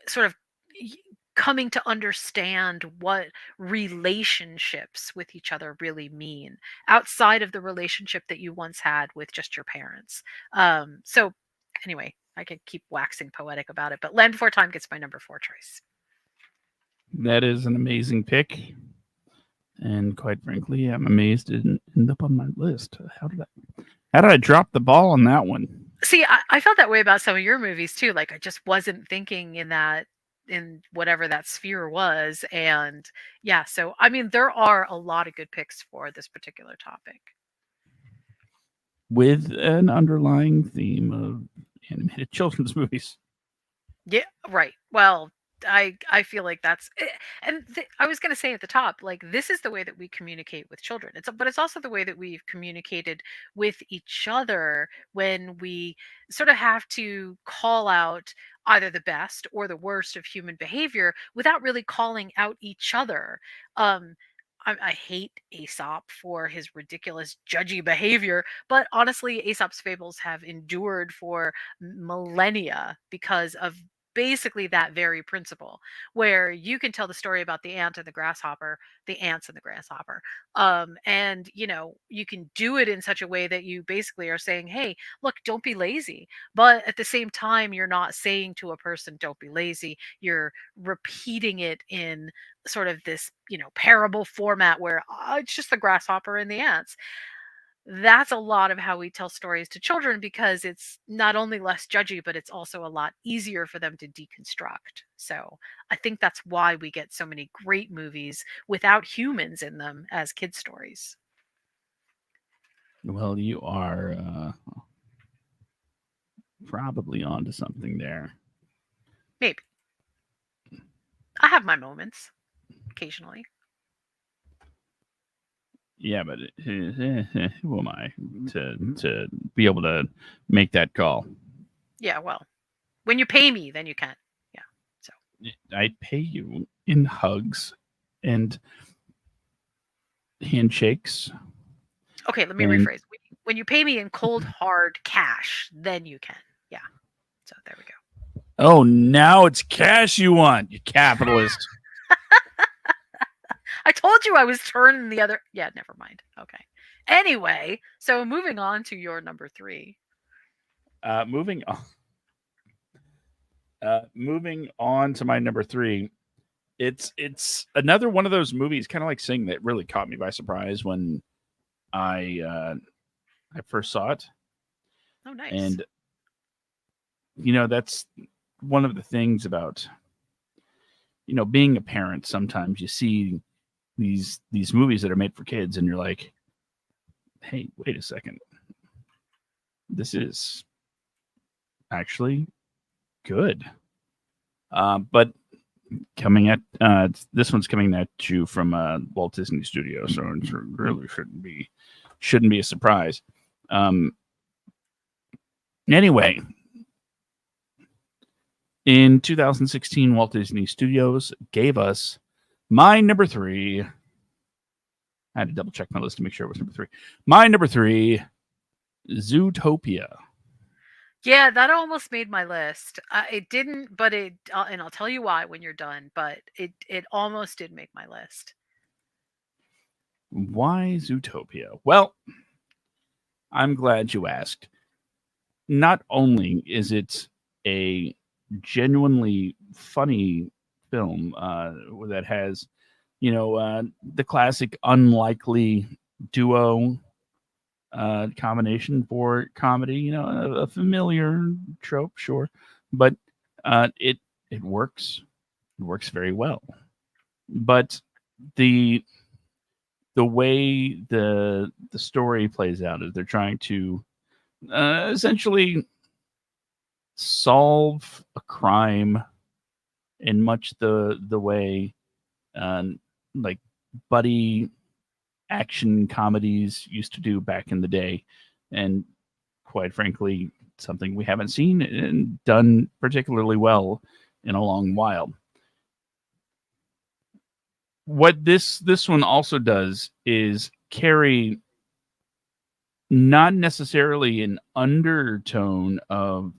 sort of y- coming to understand what relationships with each other really mean outside of the relationship that you once had with just your parents. So anyway, I could keep waxing poetic about it, but Land Before Time gets my number 4 choice. That is an amazing pick. And quite frankly, I'm amazed it didn't end up on my list. How did I drop the ball on that one? See, I felt that way about some of your movies too. Like, I just wasn't thinking in whatever that sphere was. And yeah, so I mean, there are a lot of good picks for this particular topic. With an underlying theme of animated children's movies. Yeah, right. Well, I feel like that's and I was going to say at the top, like, this is the way that we communicate with children. But it's also the way that we've communicated with each other when we sort of have to call out either the best or the worst of human behavior without really calling out each other. Um I hate Aesop for his ridiculous judgy behavior, but honestly, Aesop's fables have endured for millennia because of basically that very principle, where you can tell the story about the ant and the grasshopper, the ants and the grasshopper, and you can do it in such a way that you basically are saying, hey, look, don't be lazy, but at the same time you're not saying to a person, don't be lazy. You're repeating it in sort of this parable format where, it's just the grasshopper and the ants. That's a lot of how we tell stories to children, because it's not only less judgy, but it's also a lot easier for them to deconstruct. So I think that's why we get so many great movies without humans in them as kid stories. Well, you are probably onto something there. Maybe. I have my moments occasionally. Yeah, but who am I to be able to make that call? Yeah, well, when you pay me, then you can. Yeah. So I pay you in hugs and handshakes. okay, let me And rephrase. When you pay me in cold hard cash, then you can. Yeah. So there we go. oh, now it's cash you want, you capitalist. I told you I was turning the other. Yeah, never mind. Okay. Anyway, so moving on to your number 3. Moving on. Moving on to my number 3. It's another one of those movies, kind of like Sing, that really caught me by surprise when I first saw it. Oh, nice. And that's one of the things about being a parent. Sometimes you see these movies that are made for kids, and you're like, hey, wait a second, this is actually good. But coming at this one's coming at you from Walt Disney Studios, so it really shouldn't be a surprise. Anyway, in 2016, Walt Disney Studios gave us my number 3. I had to double check my list to make sure it was number 3. My number 3, Zootopia. Yeah, that almost made my list. It didn't, but and I'll tell you why when you're done. But it almost did make my list. Why Zootopia? Well, I'm glad you asked. Not only is it a genuinely funny film that has, the classic unlikely duo combination for comedy, a familiar trope, sure, but it works. It works very well. But the the way the story plays out is they're trying to essentially solve a crime in much the way um, like buddy action comedies used to do back in the day, and quite frankly, something we haven't seen and done particularly well in a long while. What this one also does is carry not necessarily an undertone of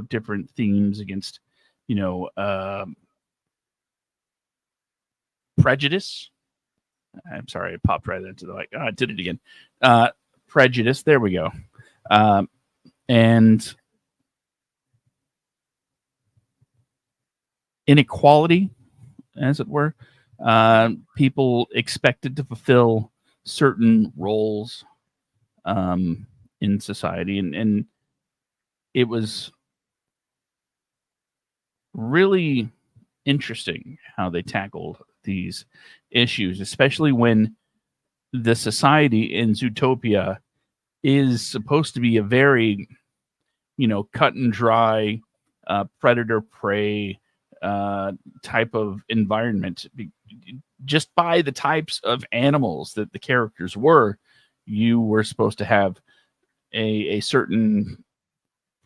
different themes against you know uh, prejudice. I'm sorry, I popped right into the like. Oh, I did it again. Uh, Prejudice. There we go. Um, and inequality, as it were. People expected to fulfill certain roles um, in society, and it was really interesting how they tackled these issues, especially when the society in Zootopia is supposed to be a very, cut and dry predator prey type of environment. Just by the types of animals that the characters were, you were supposed to have a certain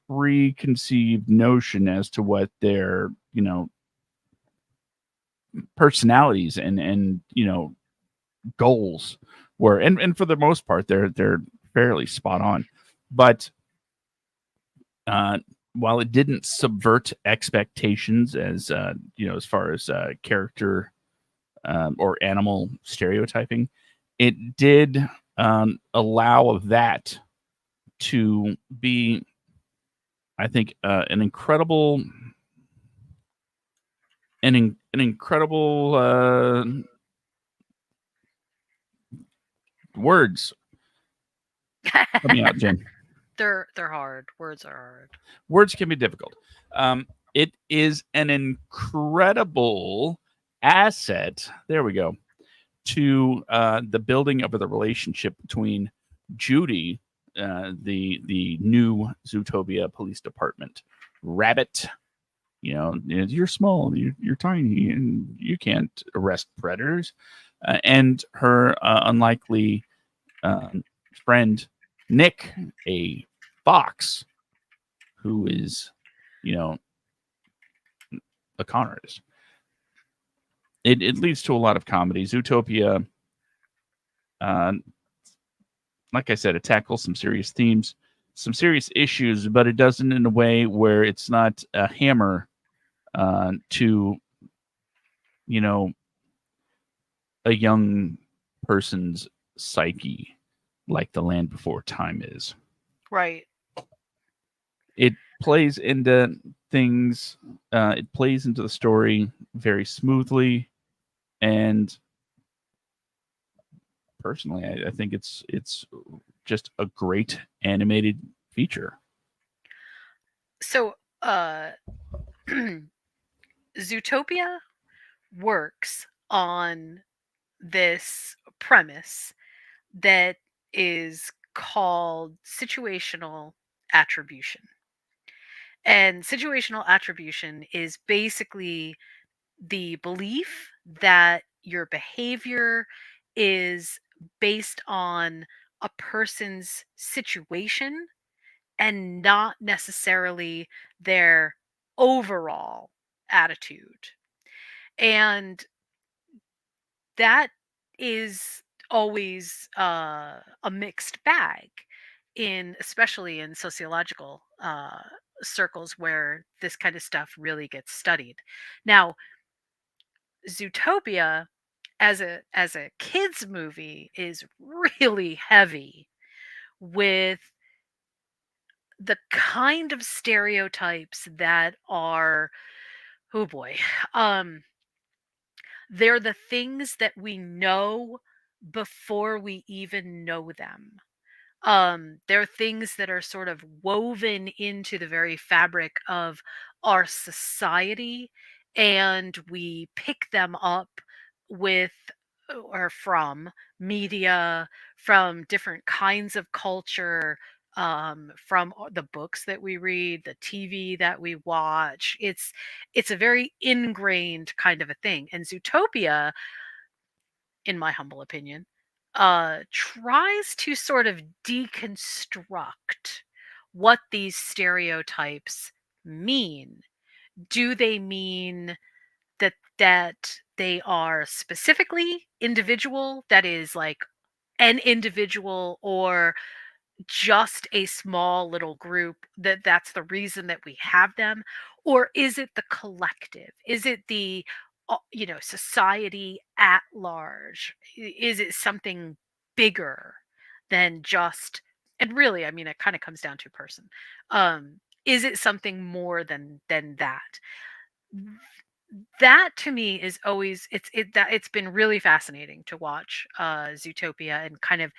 preconceived notion as to what their, personalities and goals were, and for the most part they're fairly spot on. But uh while it didn't subvert expectations as far as character or animal stereotyping, it did allow of that to be, I think, an incredible words coming out, Jen. They're hard. Words are hard. Words can be difficult. It is an incredible asset. There we go. To the building of the relationship between Judy, the new Zootopia Police Department, Rabbit. You're small, you're tiny, and you can't arrest predators. And her unlikely um, friend Nick, a fox, who is, you know, a con artist. It leads to a lot of comedy. Zootopia, uh, like I said, it tackles some serious themes, some serious issues, but it does it in a way where it's not a hammer to, you know, a young person's psyche like The Land Before Time is. Right. It plays into things, it plays into the story very smoothly, and personally, I think it's just a great animated feature. So, Zootopia works on this premise that is called situational attribution. And situational attribution is basically the belief that your behavior is based on a person's situation and not necessarily their overall attitude. And that is always a mixed bag, in especially in sociological circles where this kind of stuff really gets studied. Now, Zootopia as a kids movie is really heavy with the kind of stereotypes that are, oh boy, um they're the things that we know before we even know them. They're things that are sort of woven into the very fabric of our society, and we pick them up with or from media, from different kinds of culture, from the books that we read, the TV that we watch. It's a very ingrained kind of a thing, and Zootopia, in my humble opinion, tries to sort of deconstruct what these stereotypes mean. Do they mean that they are specifically individual, that is like an individual, or just a small little group that's the reason that we have them, or is it the collective, is it the society at large, is it something bigger than just, and really, I mean, it kind of comes down to person. Is it something more than that? That to me is always, it's been really fascinating to watch Zootopia and kind of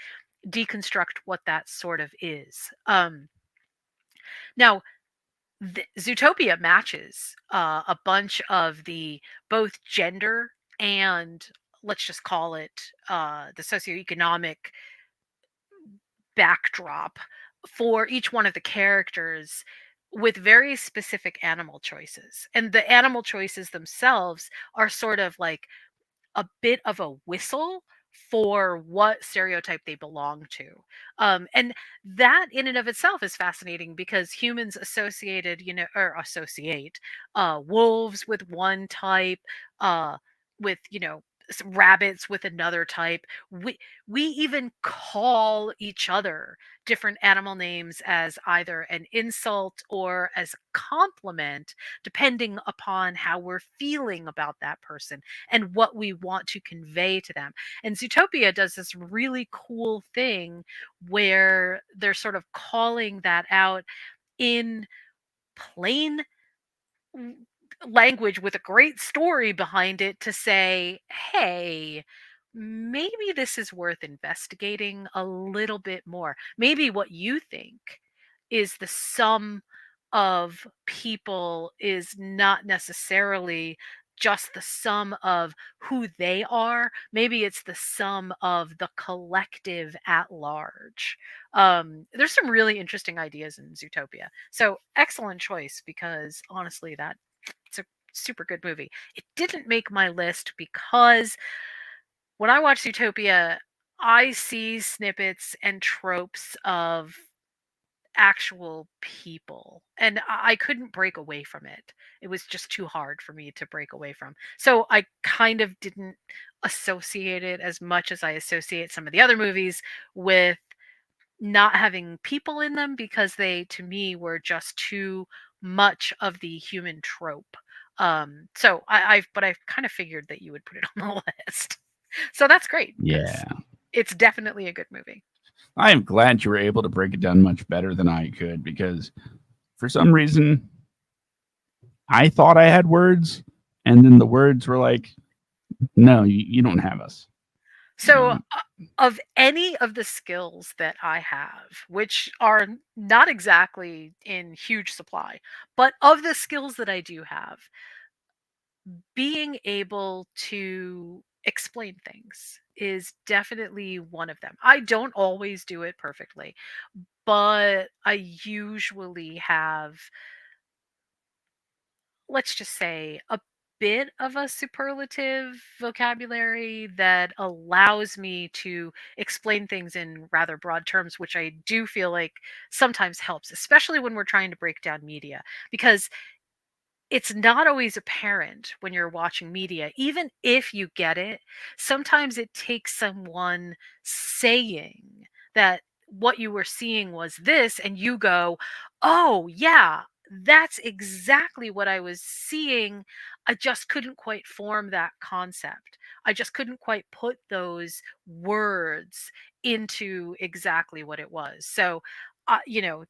deconstruct what that sort of is. Now, Zootopia matches a bunch of the both gender and, let's just call it, the socioeconomic backdrop for each one of the characters with very specific animal choices. And the animal choices themselves are sort of like a bit of a whistle for what stereotype they belong to. And that in and of itself is fascinating because humans associated, or associate wolves with one type, with, rabbits with another type. We even call each other different animal names as either an insult or as a compliment, depending upon how we're feeling about that person and what we want to convey to them. And Zootopia does this really cool thing where they're sort of calling that out in plain w- language with a great story behind it to say, hey, maybe this is worth investigating a little bit more. Maybe what you think is the sum of people is not necessarily just the sum of who they are. Maybe it's the sum of the collective at large. There's some really interesting ideas in Zootopia. So excellent choice, because honestly, that it's a super good movie. It didn't make my list because when I watch Zootopia, I see snippets and tropes of actual people, and I couldn't break away from it. It was just too hard for me to break away from. So I kind of didn't associate it as much as I associate some of the other movies with not having people in them, because they, to me, were just too much of the human trope. So but I kind of figured that you would put it on the list. So that's great because Yeah. it's definitely a good movie. I am glad you were able to break it down much better than I could because for some reason I thought I had words, and then the words were like, "No, you don't have us." So, Um, of any of the skills that I have, which are not exactly in huge supply, but of the skills that I do have, being able to explain things is definitely one of them. I don't always do it perfectly, but I usually have, let's just say, a bit of a superlative vocabulary that allows me to explain things in rather broad terms, which I do feel like sometimes helps, especially when we're trying to break down media, because it's not always apparent when you're watching media. Even if you get it, sometimes it takes someone saying that what you were seeing was this, and you go, oh, yeah. that's exactly what I was seeing. I just couldn't quite form that concept. I just couldn't quite put those words into exactly what it was. So, you know,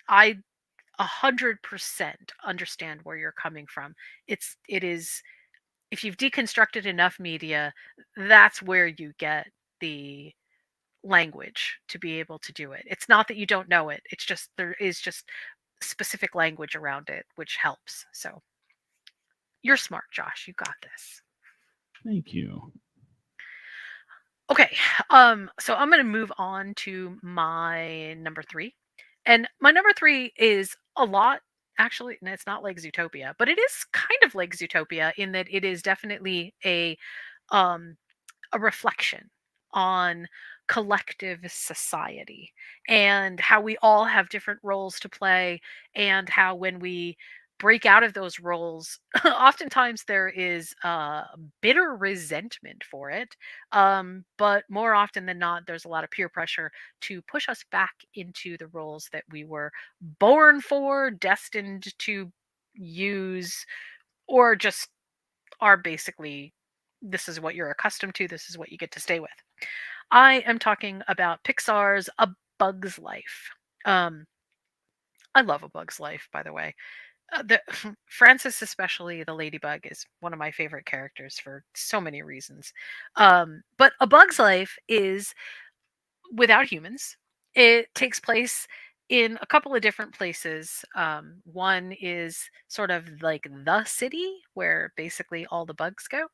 I 100% understand where you're coming from. It is, if you've deconstructed enough media, that's where you get the language to be able to do it. It's not that you don't know it. It's just there is just specific language around it which helps. So, you're smart, Josh. You got this. Thank you. Okay. So I'm going to move on to my number 3. And my number 3 is a lot, actually, and it's not like Zootopia, but it is kind of like Zootopia in that it is definitely um a reflection on collective society and how we all have different roles to play, and how when we break out of those roles, oftentimes there is bitter resentment for it, but more often than not there's a lot of peer pressure to push us back into the roles that we were born for, destined to use, or just are basically, this is what you're accustomed to, this is what you get to stay with. I am talking about Pixar's A Bug's Life. Um, I love A Bug's Life, by the way. The Frances, especially the ladybug, is one of my favorite characters for so many reasons. But A Bug's Life is without humans. It takes place in a couple of different places. One is sort of like the city where basically all the bugs go.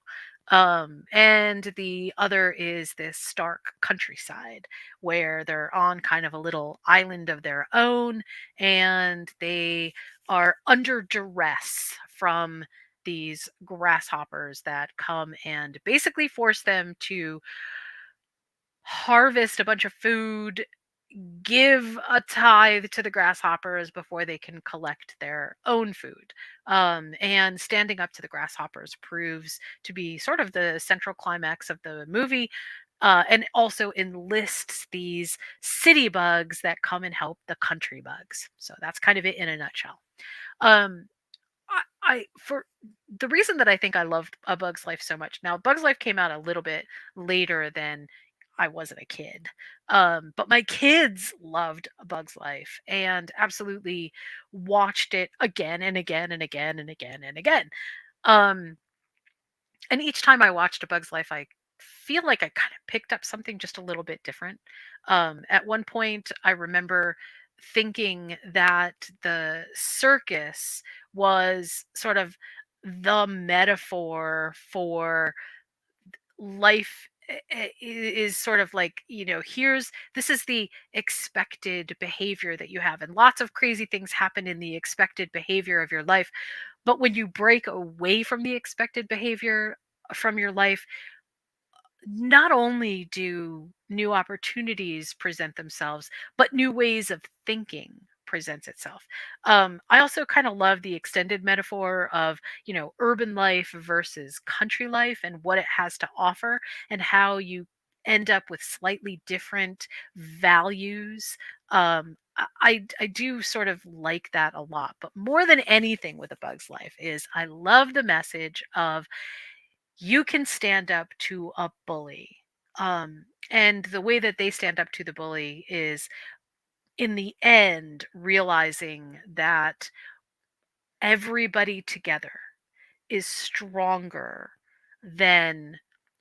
And the other is this stark countryside where they're on kind of a little island of their own, and they are under duress from these grasshoppers that come and basically force them to harvest a bunch of food, give a tithe to the grasshoppers before they can collect their own food. And standing up to the grasshoppers proves to be sort of the central climax of the movie. And also enlists these city bugs that come and help the country bugs. So that's kind of it in a nutshell. Um, I for the reason that I think I loved A Bug's Life so much. Now, Bug's Life came out a little bit later than I wasn't a kid. But my kids loved A Bug's Life and absolutely watched it again and again and again and again and again. Um, and each time I watched A Bug's Life, I feel like I kind of picked up something just a little bit different. At one point, I remember thinking that the circus was sort of the metaphor for life. Is sort of like, here's, this is the expected behavior that you have, and lots of crazy things happen in the expected behavior of your life. But when you break away from the expected behavior from your life, not only do new opportunities present themselves, but new ways of thinking presents itself. I also kind of love the extended metaphor of, urban life versus country life and what it has to offer, and how you end up with slightly different values. I do sort of like that a lot, but more than anything with A Bug's Life is I love the message of you can stand up to a bully. And the way that they stand up to the bully is in the end realizing that everybody together is stronger than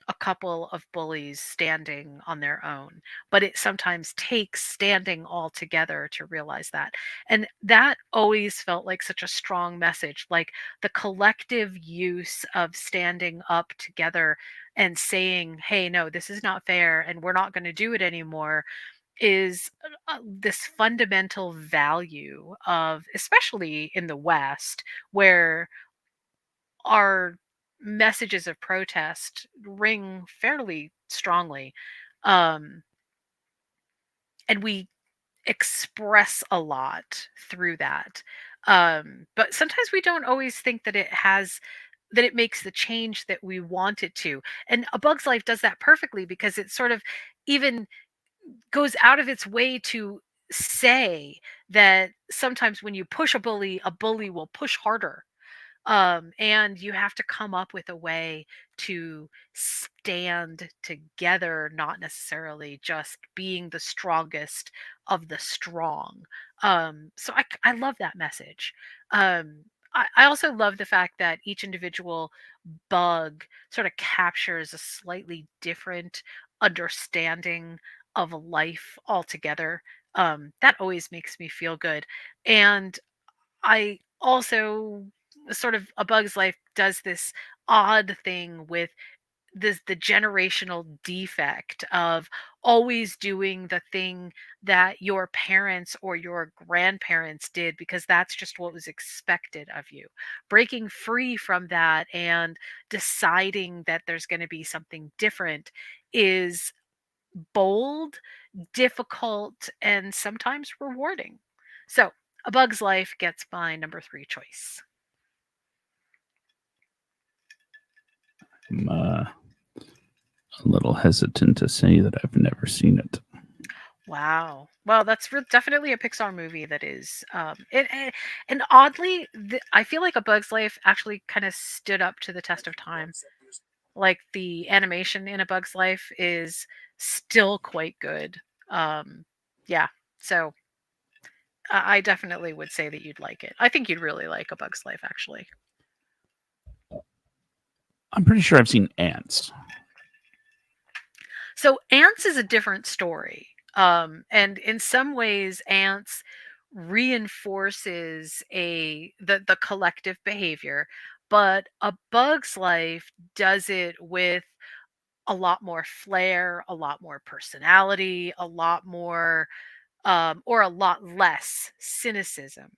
a couple of bullies standing on their own. But it sometimes takes standing all together to realize that. And that always felt like such a strong message, like the collective use of standing up together and saying, hey, no, this is not fair and we're not going to do it anymore, is this fundamental value of, especially in the West, where our messages of protest ring fairly strongly, um, and we express a lot through that. But sometimes we don't always think that it makes the change that we want it to. And A Bug's Life does that perfectly because it sort of even goes out of its way to say that sometimes when you push a bully will push harder. And you have to come up with a way to stand together, not necessarily just being the strongest of the strong. So I love that message. I also love the fact that each individual bug sort of captures a slightly different understanding of life altogether. That always makes me feel good. And I also sort of A Bug's Life does this odd thing with the generational defect of always doing the thing that your parents or your grandparents did because that's just what was expected of you. Breaking free from that and deciding that there's going to be something different is bold, difficult, and sometimes rewarding. So, A Bug's Life gets my number 3 choice. I'm a little hesitant to say that I've never seen it. Wow. Well, that's definitely a Pixar movie that is and oddly, I feel like A Bug's Life actually kind of stood up to the test of time. Like the animation in A Bug's Life is still quite good. Yeah. So I definitely would say that you'd like it. I think you'd really like A Bug's Life, actually. I'm pretty sure I've seen Ants. So Ants is a different story. And in some ways, Ants reinforces the collective behavior, but A Bug's Life does it with a lot more flair, a lot more personality, a lot more or a lot less cynicism.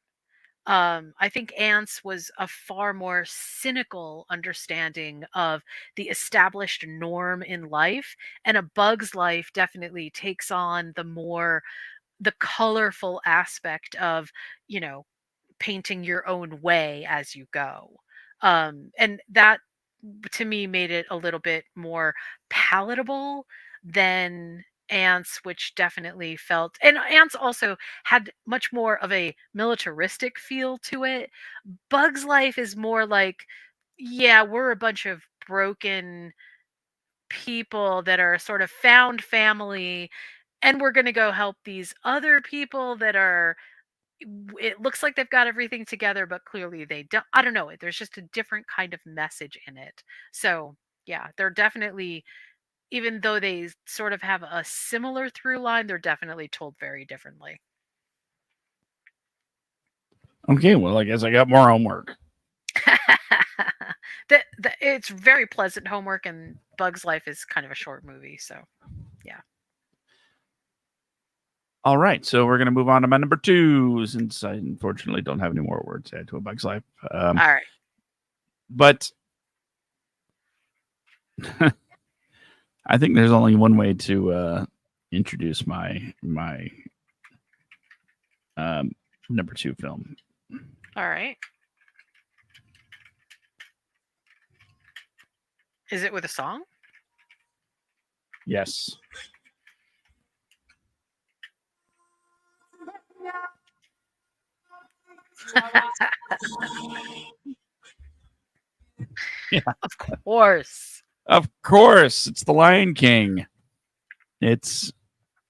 I think Ants was a far more cynical understanding of the established norm in life, and A Bug's Life definitely takes on the colorful aspect of, you know, painting your own way as you go. And that to me made it a little bit more palatable than Ants, which definitely felt, and Ants also had much more of a militaristic feel to it. Bug's Life is more like, yeah, we're a bunch of broken people that are sort of found family, and we're going to go help these other people that are, it looks like they've got everything together, but clearly they don't. I don't know. There's just a different kind of message in it. So, yeah, they're definitely, even though they sort of have a similar through line, they're definitely told very differently. Okay, well, I guess I got more homework. It's very pleasant homework, and Bug's Life is kind of a short movie. So, yeah. All right, so we're going to move on to my number 2, since I unfortunately don't have any more words to add to A Bug's Life. All right. But I think there's only one way to introduce my number 2 film. All right. Is it with a song? Yes. Yeah. Of course. Of course, it's The Lion King. It's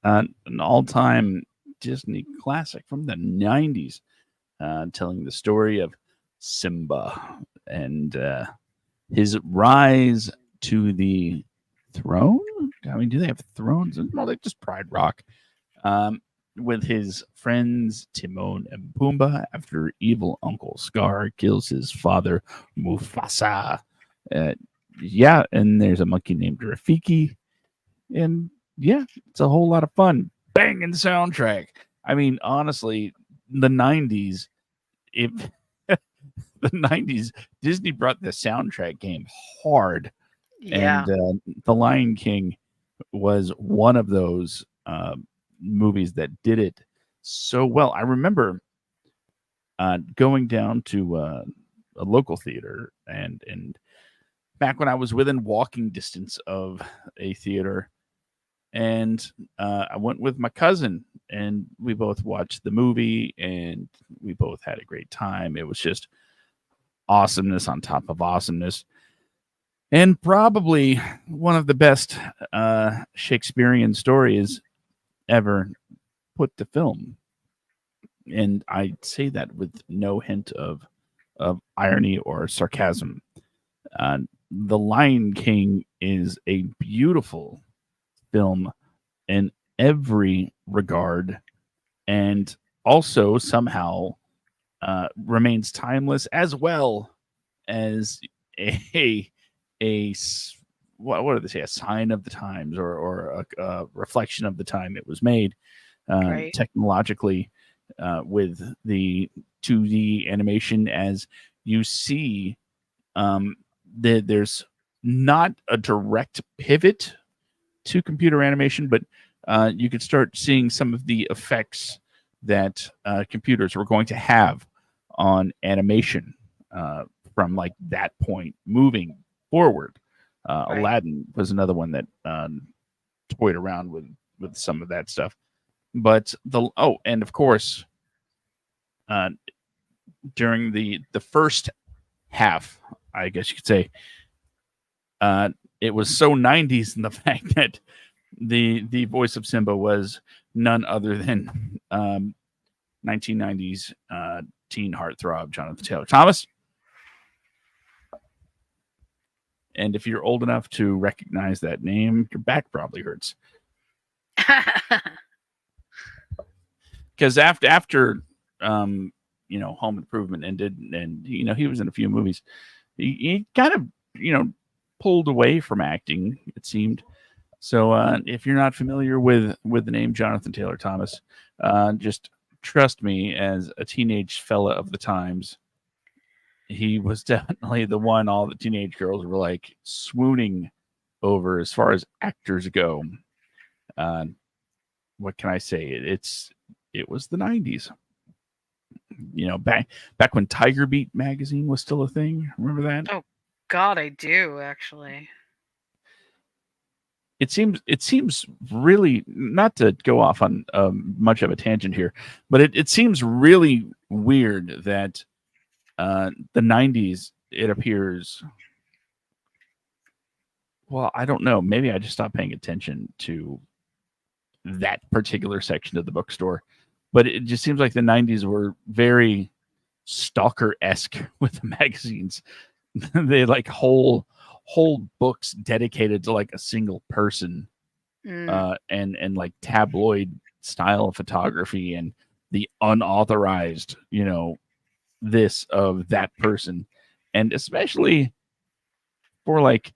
an all-time Disney classic from the 90s, telling the story of Simba and his rise to the throne. I mean, do they have thrones? No, they just Pride Rock. With his friends Timon and Pumbaa after evil Uncle Scar kills his father Mufasa. Yeah, and there's a monkey named Rafiki. And yeah, it's a whole lot of fun. Banging soundtrack. I mean, honestly, the 90s, if the 90s, Disney brought the soundtrack game hard. Yeah. And The Lion King was one of those movies that did it so well. I remember going down to a local theater, and back when I was within walking distance of a theater, and I went with my cousin, and we both watched the movie, and we both had a great time. It was just awesomeness on top of awesomeness, and probably one of the best Shakespearean stories ever put to film. And I say that with no hint of irony or sarcasm. The Lion King is a beautiful film in every regard, and also somehow remains timeless, as well as a a what do they say, a sign of the times, or a reflection of the time it was made Right. technologically, with the 2D animation. As you see, there's not a direct pivot to computer animation, but you could start seeing some of the effects that computers were going to have on animation from like that point moving forward. Right. Aladdin was another one that toyed around with some of that stuff. But and of course, uh, during the first half, I guess you could say, uh, it was so 90s in the fact that the voice of Simba was none other than 1990s teen heartthrob Jonathan Taylor Thomas. And if you're old enough to recognize that name, your back probably hurts, because after Home Improvement ended, and he was in a few movies. He kind of pulled away from acting, it seemed. So if you're not familiar with the name Jonathan Taylor Thomas, just trust me, as a teenage fella of the times, he was definitely the one all the teenage girls were like swooning over as far as actors go. Uh, what can I say? It was the 90s. Back when Tiger Beat magazine was still a thing. Remember that? Oh God, I do actually. It seems really, not to go off on much of a tangent here, but it seems really weird that the 90s, it appears, well, I don't know, maybe I just stopped paying attention to that particular section of the bookstore, but it just seems like the 90s were very stalker-esque with the magazines. They like whole books dedicated to like a single person, Mm, and like tabloid style of photography, and the unauthorized, this of that person, and especially for like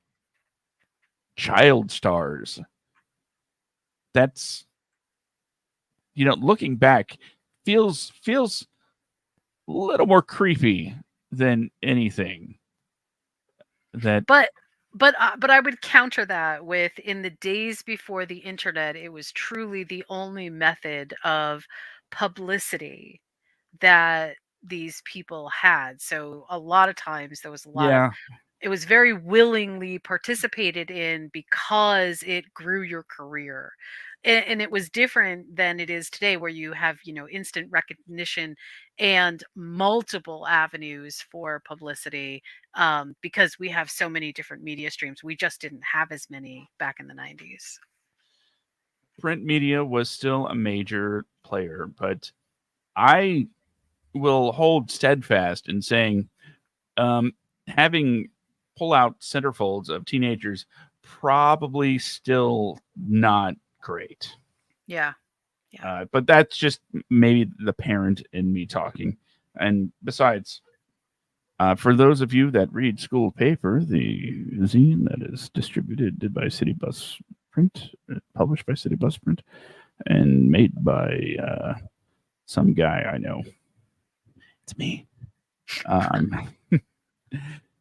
child stars. That's, looking back, feels a little more creepy than anything that. but but I would counter that with, in the days before the internet, it was truly the only method of publicity that these people had. So a lot of times there was a lot of, Yeah, it was very willingly participated in because it grew your career. And it was different than it is today, where you have, instant recognition and multiple avenues for publicity, because we have so many different media streams. We just didn't have as many back in the 90s. print media was still a major player, but I will hold steadfast in saying, um, having pull out centerfolds of teenagers, probably still not great. Yeah. Yeah. But that's just maybe the parent in me talking. And besides, for those of you that read school paper, the zine that is distributed by City Bus Print, published by City Bus Print, and made by some guy I know. It's me. Um,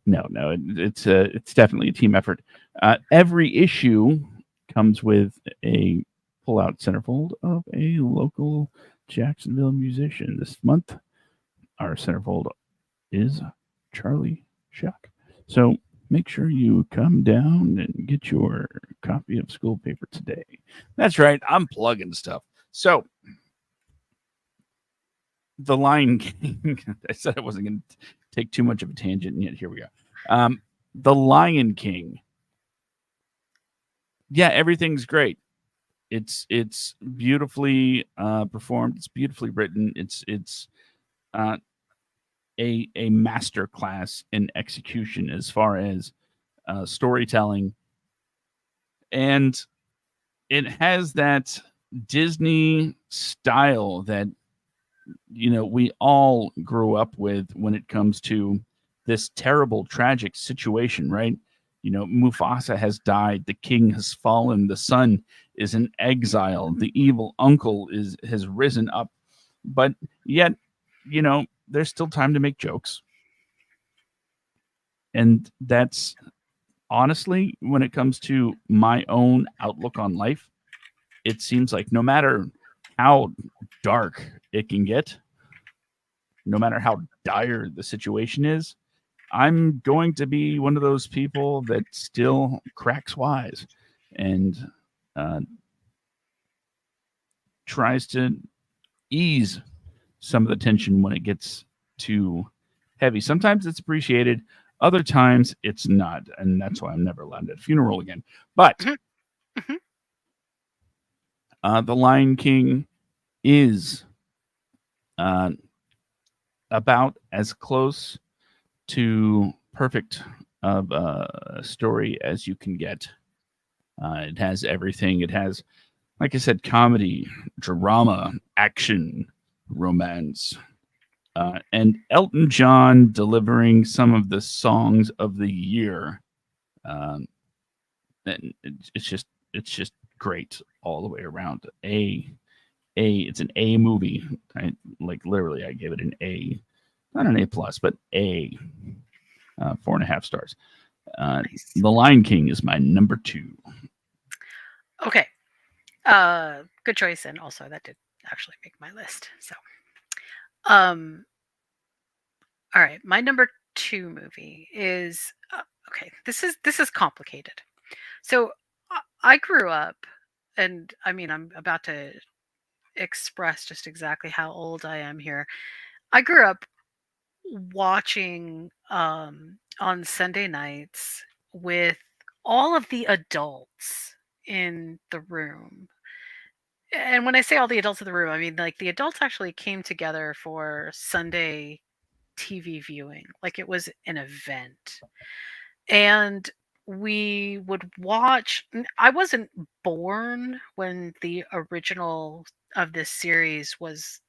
no, it's definitely a team effort. Every issue comes with a pull-out centerfold of a local Jacksonville musician. This month, our centerfold is Charlie Shuck. So make sure you come down and get your copy of school paper today. That's right, I'm plugging stuff. So, The Lion King. I said I wasn't going to take too much of a tangent, and yet here we go. The Lion King. Yeah, everything's great. It's beautifully performed. It's beautifully written. It's uh, a master class in execution as far as storytelling, and it has that Disney style that we all grew up with when it comes to this terrible tragic situation, right? Mufasa has died, the king has fallen, the son is in exile, the evil uncle has risen up, but yet there's still time to make jokes. And that's honestly, when it comes to my own outlook on life, it seems like no matter how dark it can get, no matter how dire the situation is, I'm going to be one of those people that still cracks wise and uh, tries to ease some of the tension when it gets too heavy. Sometimes it's appreciated, other times it's not, and that's why I'm never allowed at a funeral again. But Mhm, mhm. The Lion King is uh, about as close to perfect of a story as you can get. It has everything. It has, like I said, comedy, drama, action, romance, and Elton John delivering some of the songs of the year. Um, and it's just great all the way around. It's an A movie. Like literally, I gave it an A, not an A plus, but A, 4.5 stars. Uh, Nice. the Lion King is my number two. Okay. Good choice, and also that did actually make my list. So, um, all right, my number two movie is okay. This is complicated. So, I grew up, and I mean, I'm about to express just exactly how old I am here. I grew up watching on Sunday nights with all of the adults in the room. And when I say all the adults in the room, I mean like the adults actually came together for Sunday TV viewing. Like it was an event. And we would watch. I wasn't born when the original of this series was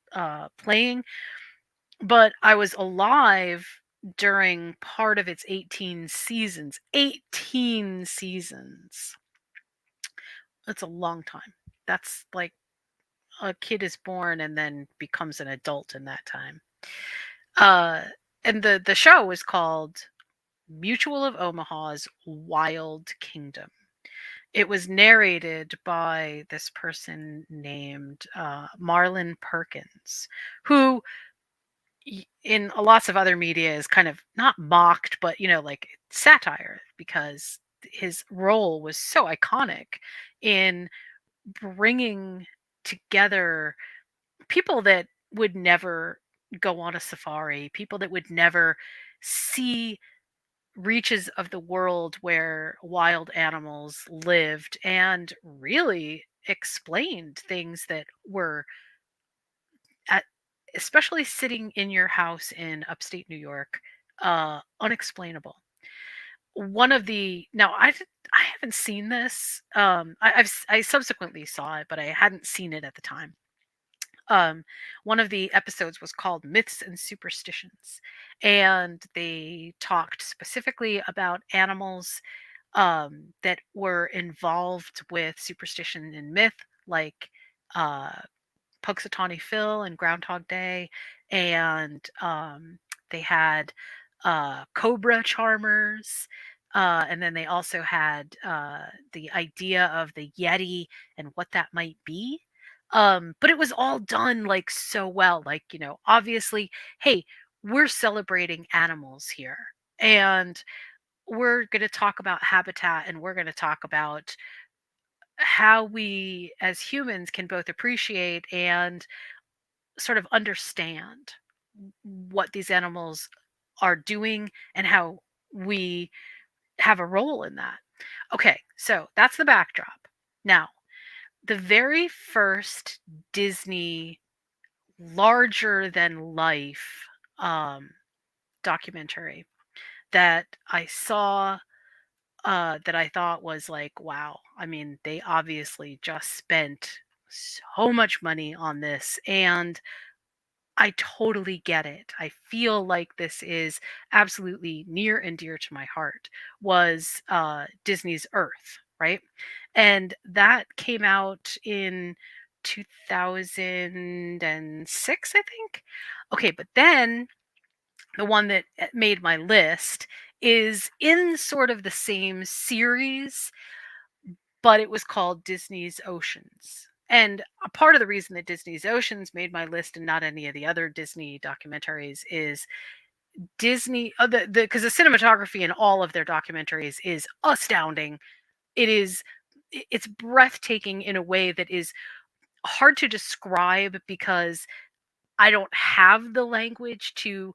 playing, but I was alive during part of its 18 seasons. 18 seasons. That's a long time. That's like a kid is born and then becomes an adult in that time. Uh, and the show is called Mutual of Omaha's Wild Kingdom. It was narrated by this person named Marlon Perkins, who in lots of other media is kind of not mocked, but like satire because his role was so iconic in bringing together people that would never go on a safari, people that would never see reaches of the world where wild animals lived, and really explained things that were at, especially sitting in your house in upstate New York, unexplainable. One of the now I haven't seen this. I subsequently saw it, but I hadn't seen it at the time. One of the episodes was called Myths and Superstitions, and they talked specifically about animals that were involved with superstition and myth, like uh, Puxatawny Phil and Groundhog Day, and they had cobra charmers. And then they also had the idea of the Yeti and what that might be. But it was all done like so well. Like, obviously, hey, we're celebrating animals here. And we're going to talk about habitat, and we're going to talk about how we as humans can both appreciate and sort of understand what these animals are doing and how we have a role in that. Okay, so that's the backdrop. Now, the very first Disney larger than life um, documentary that I saw, that I thought was like, wow, I mean, they obviously just spent so much money on this, and I totally get it. I feel like this is absolutely near and dear to my heart, was Disney's Earth, right? And that came out in 2006, I think. Okay, but then the one that made my list is in sort of the same series, but it was called Disney's Oceans. And a part of the reason that Disney's Oceans made my list and not any of the other Disney documentaries is Disney, because the cinematography in all of their documentaries is astounding. It is, it's breathtaking in a way that is hard to describe because I don't have the language to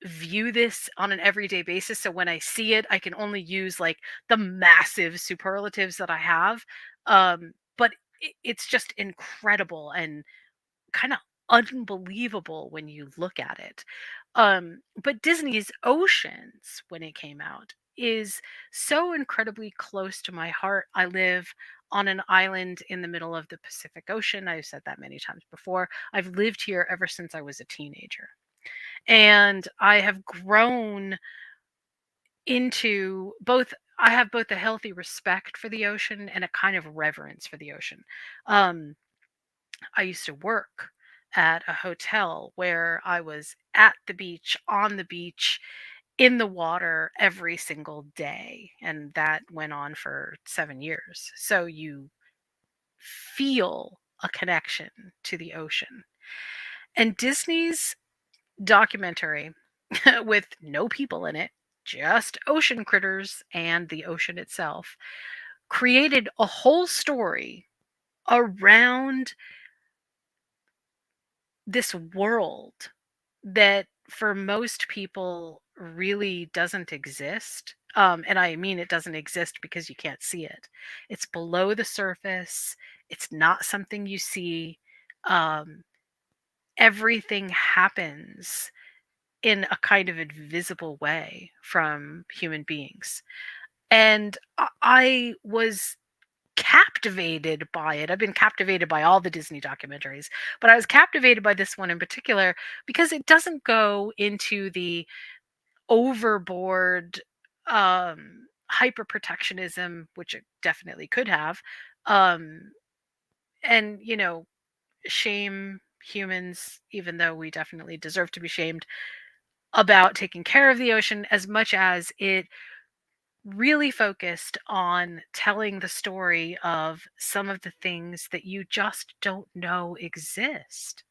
view this on an everyday basis. So when I see it, I can only use like the massive superlatives that I have. But it's just incredible and kind of unbelievable when you look at it. But Disney's Oceans, when it came out, is so incredibly close to my heart. I live on an island in the middle of the Pacific Ocean. I've said that many times before. I've lived here ever since I was a teenager. And I have grown into both, I have both a healthy respect for the ocean and a kind of reverence for the ocean. Um, I used to work at a hotel where I was at the beach, on the beach, in the water every single day. And that went on for 7 years. So you feel a connection to the ocean. And Disney's documentary with no people in it, just ocean critters and the ocean itself, created a whole story around this world that for most people really doesn't exist. And I mean, it doesn't exist because you can't see it. It's below the surface. It's not something you see. Um, Everything happens in a kind of invisible way from human beings. And I was captivated by it. I've been captivated by all the Disney documentaries, but I was captivated by this one in particular because it doesn't go into the overboard hyper protectionism, which it definitely could have, um, and shame humans, even though we definitely deserve to be shamed about taking care of the ocean, as much as it really focused on telling the story of some of the things that you just don't know exist.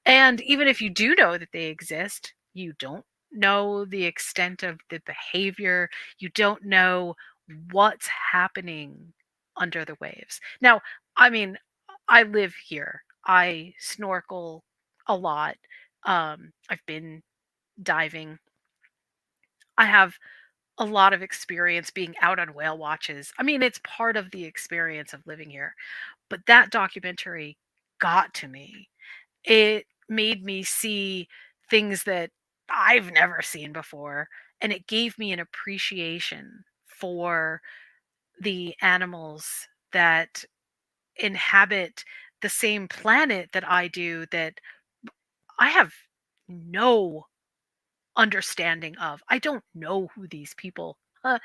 And even if you do know that they exist, you don't know the extent of the behavior. You don't know what's happening under the waves. Now, I mean, I live here. I snorkel a lot. I've been diving. I have a lot of experience being out on whale watches. I mean, it's part of the experience of living here. But that documentary got to me. It made me see things that I've never seen before, and it gave me an appreciation for the animals that inhabit the same planet that I do, that I have no understanding of. I don't know who these people. I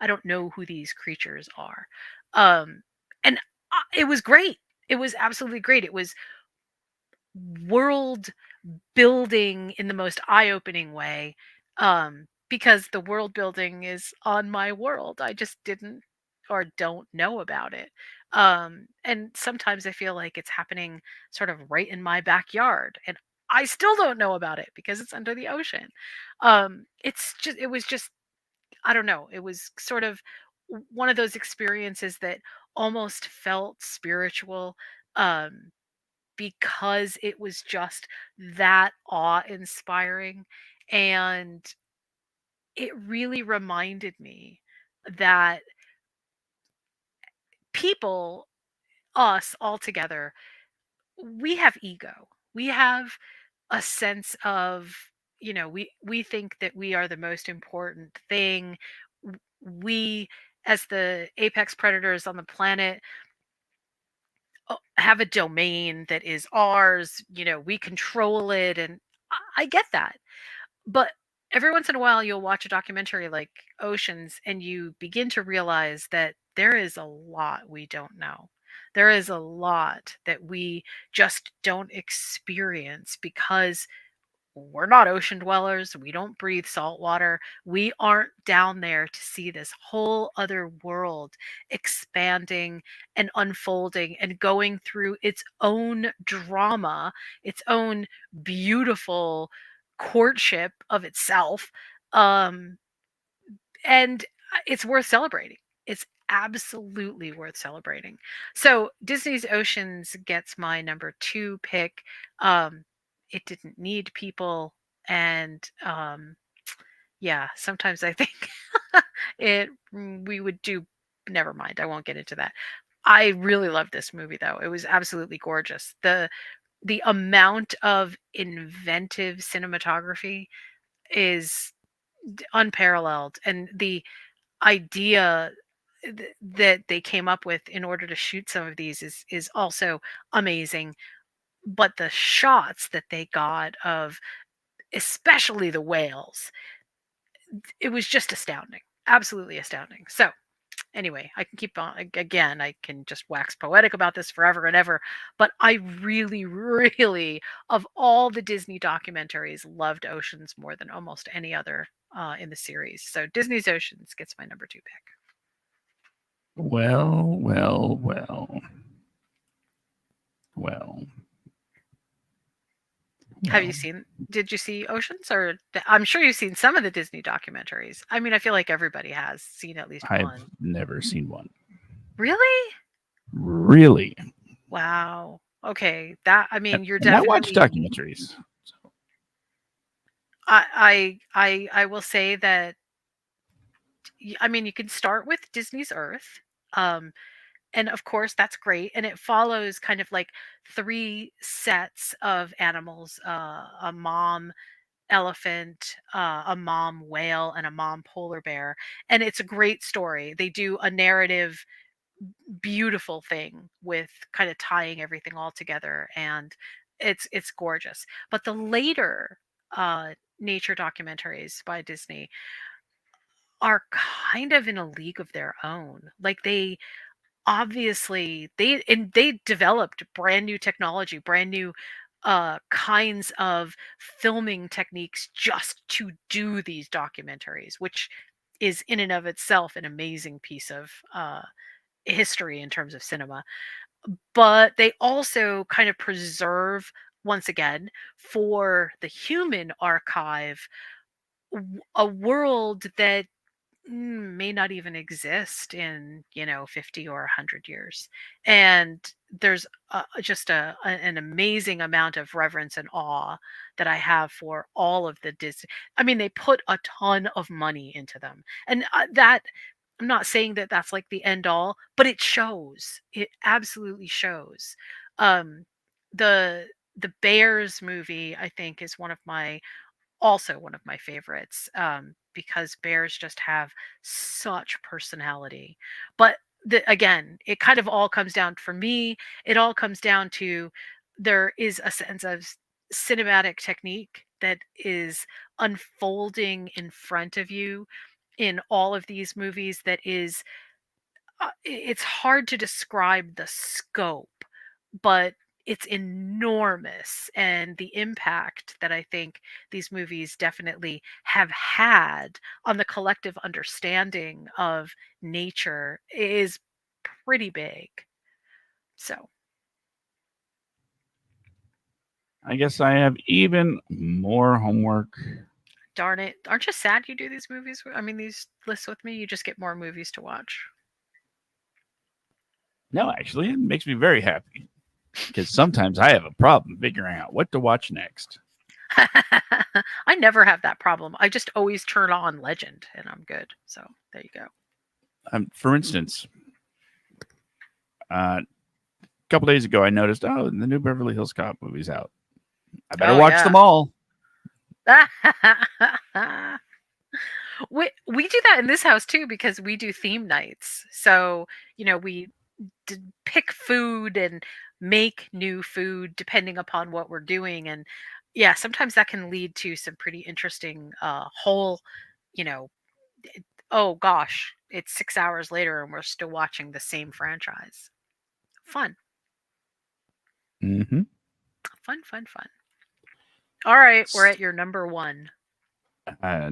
don't know who these creatures are. Um, and it was great. It was absolutely great. It was world building in the most eye-opening way, because the world building is on my world. I just didn't or don't know about it. And sometimes I feel like it's happening sort of right in my backyard, and I still don't know about it because it's under the ocean. It was just I don't know, it was sort of one of those experiences that almost felt spiritual, um, because it was just that awe-inspiring, and it really reminded me that people, us all together, we have ego. We have a sense of, we think that we are the most important thing. We, as the apex predators on the planet, have a domain that is ours. We control it, and I get that. But every once in a while, you'll watch a documentary like Oceans, and you begin to realize that there is a lot we don't know. There is a lot that we just don't experience because we're not ocean dwellers. We don't breathe salt water. We aren't down there to see this whole other world expanding and unfolding and going through its own drama, its own beautiful courtship of itself. Um, and it's worth celebrating. It's absolutely worth celebrating. So Disney's Oceans gets my number two pick. It didn't need people, and yeah, sometimes I think we would do. Never mind, I won't get into that. I really love this movie though. It was absolutely gorgeous. The amount of inventive cinematography is unparalleled, and the idea that they came up with in order to shoot some of these is also amazing. But the shots that they got of especially the whales, it was just astounding, absolutely astounding. So anyway, I can keep on. Again, I can just wax poetic about this forever and ever, but I really, really, of all the Disney documentaries, loved Oceans more than almost any other in the series. So Disney's Oceans gets my number two pick. Well, well, well, well, Have you well. seen? Did you see Oceans? Or I'm sure you've seen some of the Disney documentaries. I mean, I feel like everybody has seen at least I've one. never seen one. Really? Really? Wow. Okay. That, I And, mean, you're and I watch definitely. documentaries. So I will say that. I mean, you can start with Disney's Earth. Um, and of course that's great, and it follows kind of like three sets of animals: a mom elephant, a mom whale, and a mom polar bear. And it's a great story. They do a narrative, beautiful thing with kind of tying everything all together, and it's gorgeous. But the later uh, nature documentaries by Disney are kind of in a league of their own. Like they obviously they developed brand new technology, brand new kinds of filming techniques just to do these documentaries, which is in and of itself an amazing piece of history in terms of cinema. But they also kind of preserve, once again, for the human archive, a world that may not even exist in 50 or 100 years. And there's just an amazing amount of reverence and awe that I have for all of the Disney. I mean, they put a ton of money into them, and that, I'm not saying that that's like the end all, but it shows. It absolutely shows. um the Bears movie, I think, is also one of my favorites, because bears just have such personality. But again, it kind of all comes down, for me, it all comes down to, there is a sense of cinematic technique that is unfolding in front of you in all of these movies that is, it's hard to describe the scope, but it's enormous. And the impact that I think these movies definitely have had on the collective understanding of nature is pretty big. So, I guess I have even more homework Darn it. Aren't you sad you do these movies? I mean, these lists with me? You just get more movies to watch. No, actually, it makes me very happy because sometimes I have a problem figuring out what to watch next. I never have that problem. I just always turn on Legend and I'm good. So there you go. For instance, a couple days ago, I noticed, oh, the new Beverly Hills Cop movie's out. I better Oh, watch yeah. them all. We do that in this house too because we do theme nights. So, we pick food and make new food depending upon what we're doing. And yeah, sometimes that can lead to some pretty interesting whole, you know, oh gosh, it's 6 hours later and we're still watching the same franchise. Fun, Mm-hmm. fun, fun, fun. All right, we're S- at your number one.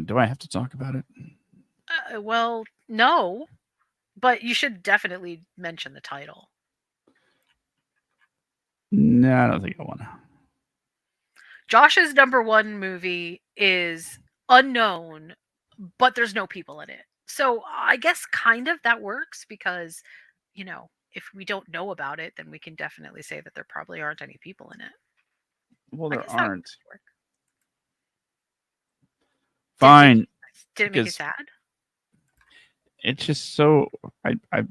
do I have to talk about it? Well, no, but you should definitely mention the title. No, I don't think I want to. Josh's number one movie is unknown, but there's no people in it. So I guess kind of that works because, if we don't know about it, then we can definitely say that there probably aren't any people in it. Well, I there guess that aren't. could work. Did it make you Fine, did it make you because sad? it's just so. I've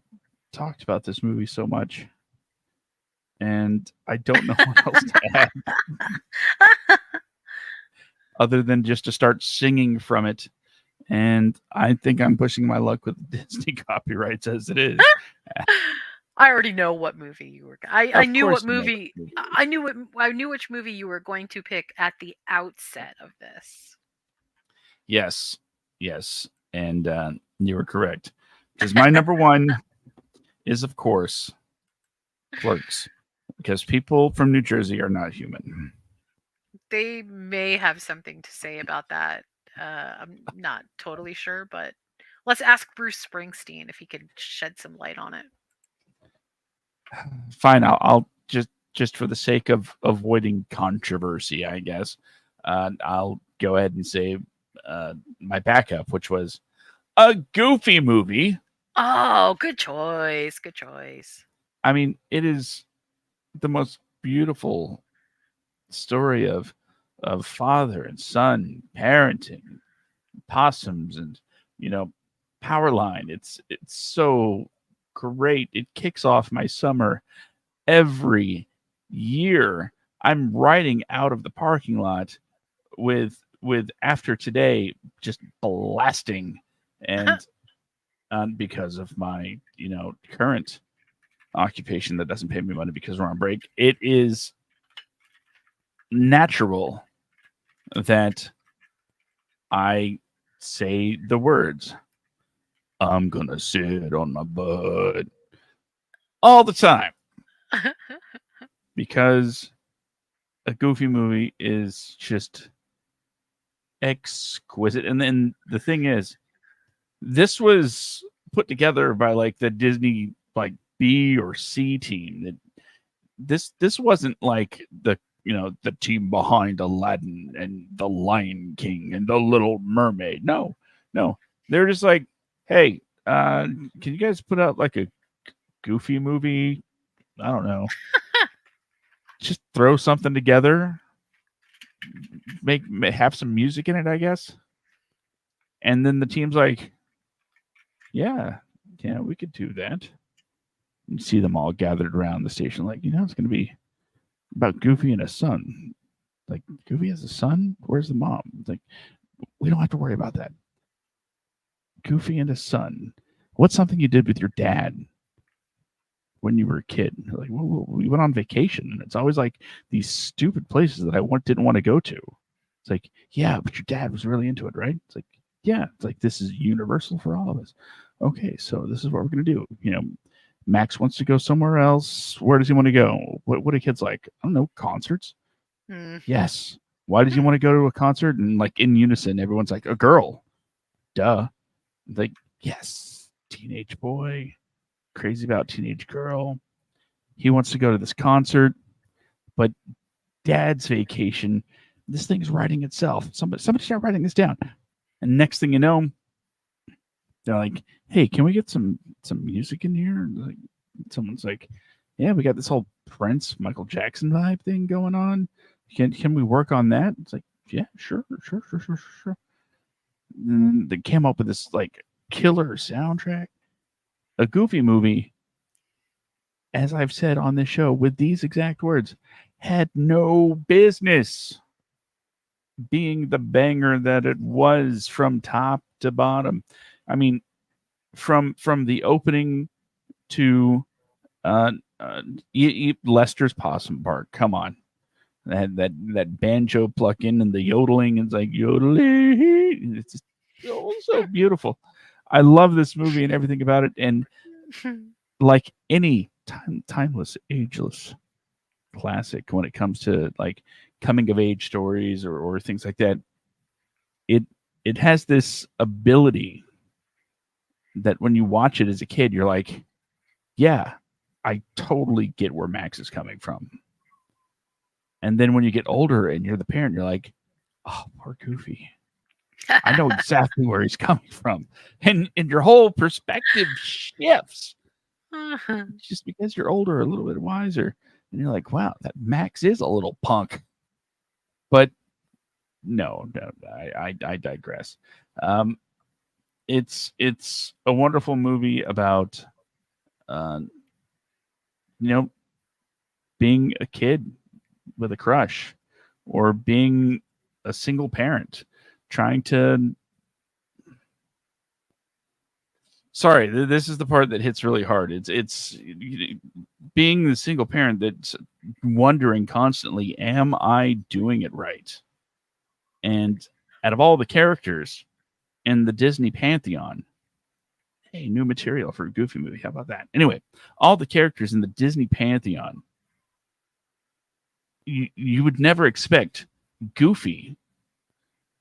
talked about this movie so much, and I don't know what else to add other than just to start singing from it. And I think I'm pushing my luck with Disney copyrights as it is. I already know what movie you were. I Of knew what course, you know what movie. movie it is. I knew which movie you were going to pick at the outset of this. Yes, yes, and you were correct. Because my number one is, of course, Clerks. Because people from New Jersey are not human. They may have something to say about that. I'm not totally sure, but let's ask Bruce Springsteen if he could shed some light on it. Fine, I'll just for the sake of avoiding controversy, I guess, I'll go ahead and say my backup, which was a Goofy movie. Oh, good choice. Good choice. I mean, it is the most beautiful story of father and son parenting, possums, and you know, Powerline. It's so great. It kicks off my summer every year. I'm riding out of the parking lot with After Today just blasting, and because of my current occupation that doesn't pay me money because we're on break, it is natural that I say the words, I'm gonna sit on my butt all the time because a Goofy movie is just exquisite. And then the thing is, this was put together by like the Disney like B or C team. That this wasn't like the team behind Aladdin and the Lion King and the Little Mermaid. No, no, they're just like, hey, can you guys put out like a Goofy movie? I don't know, just throw something together, have some music in it, I guess. And then the team's like, yeah, yeah, we could do that. You see them all gathered around the station, like, it's going to be about Goofy and his son. Like, Goofy has a son? Where's the mom? It's like, we don't have to worry about that. Goofy and his son. What's something you did with your dad when you were a kid? Like, well, we went on vacation, and it's always like these stupid places that didn't want to go to. It's like, yeah, but your dad was really into it, right? It's like, yeah, it's like this is universal for all of us. Okay, so this is what we're gonna do. Max wants to go somewhere else. Where does he want to go? What do kids like? I don't know, concerts. Hmm. Yes. Why does he want to go to a concert? And like in unison, everyone's like, a girl. Duh. Like, yes, teenage boy, crazy about teenage girl. He wants to go to this concert, but dad's vacation this thing's writing itself. Somebody start writing this down. And next thing you know, they're like, "Hey, can we get some music in here?" Like, someone's like, "Yeah, we got this whole Prince, Michael Jackson vibe thing going on. Can we work on that?" It's like, "Yeah, sure." And they came up with this like killer soundtrack. A Goofy movie, as I've said on this show, with these exact words, had no business being the banger that it was from top to bottom. I mean, from the opening to uh, Lester's Possum Park. Come on, that banjo pluck in and the yodeling. It's like yodeling. It's just so beautiful. I love this movie and everything about it. And like any timeless, ageless classic, when it comes to like coming of age stories or things like that, it it has this ability that when you watch it as a kid, you're like, yeah, I totally get where Max is coming from. And then when you get older and you're the parent, you're like, oh, poor Goofy. I know exactly where he's coming from. And your whole perspective shifts just because you're older, a little bit wiser. And you're like, wow, that Max is a little punk. But no, I digress. Um, it's a wonderful movie about uh, you know, being a kid with a crush or being a single parent trying to sorry, this is the part that hits really hard. It's being the single parent that's wondering constantly, am I doing it right? And out of all the characters in the Disney pantheon, hey, new material for a Goofy movie. How about that? Anyway, all the characters in the Disney pantheon, you would never expect Goofy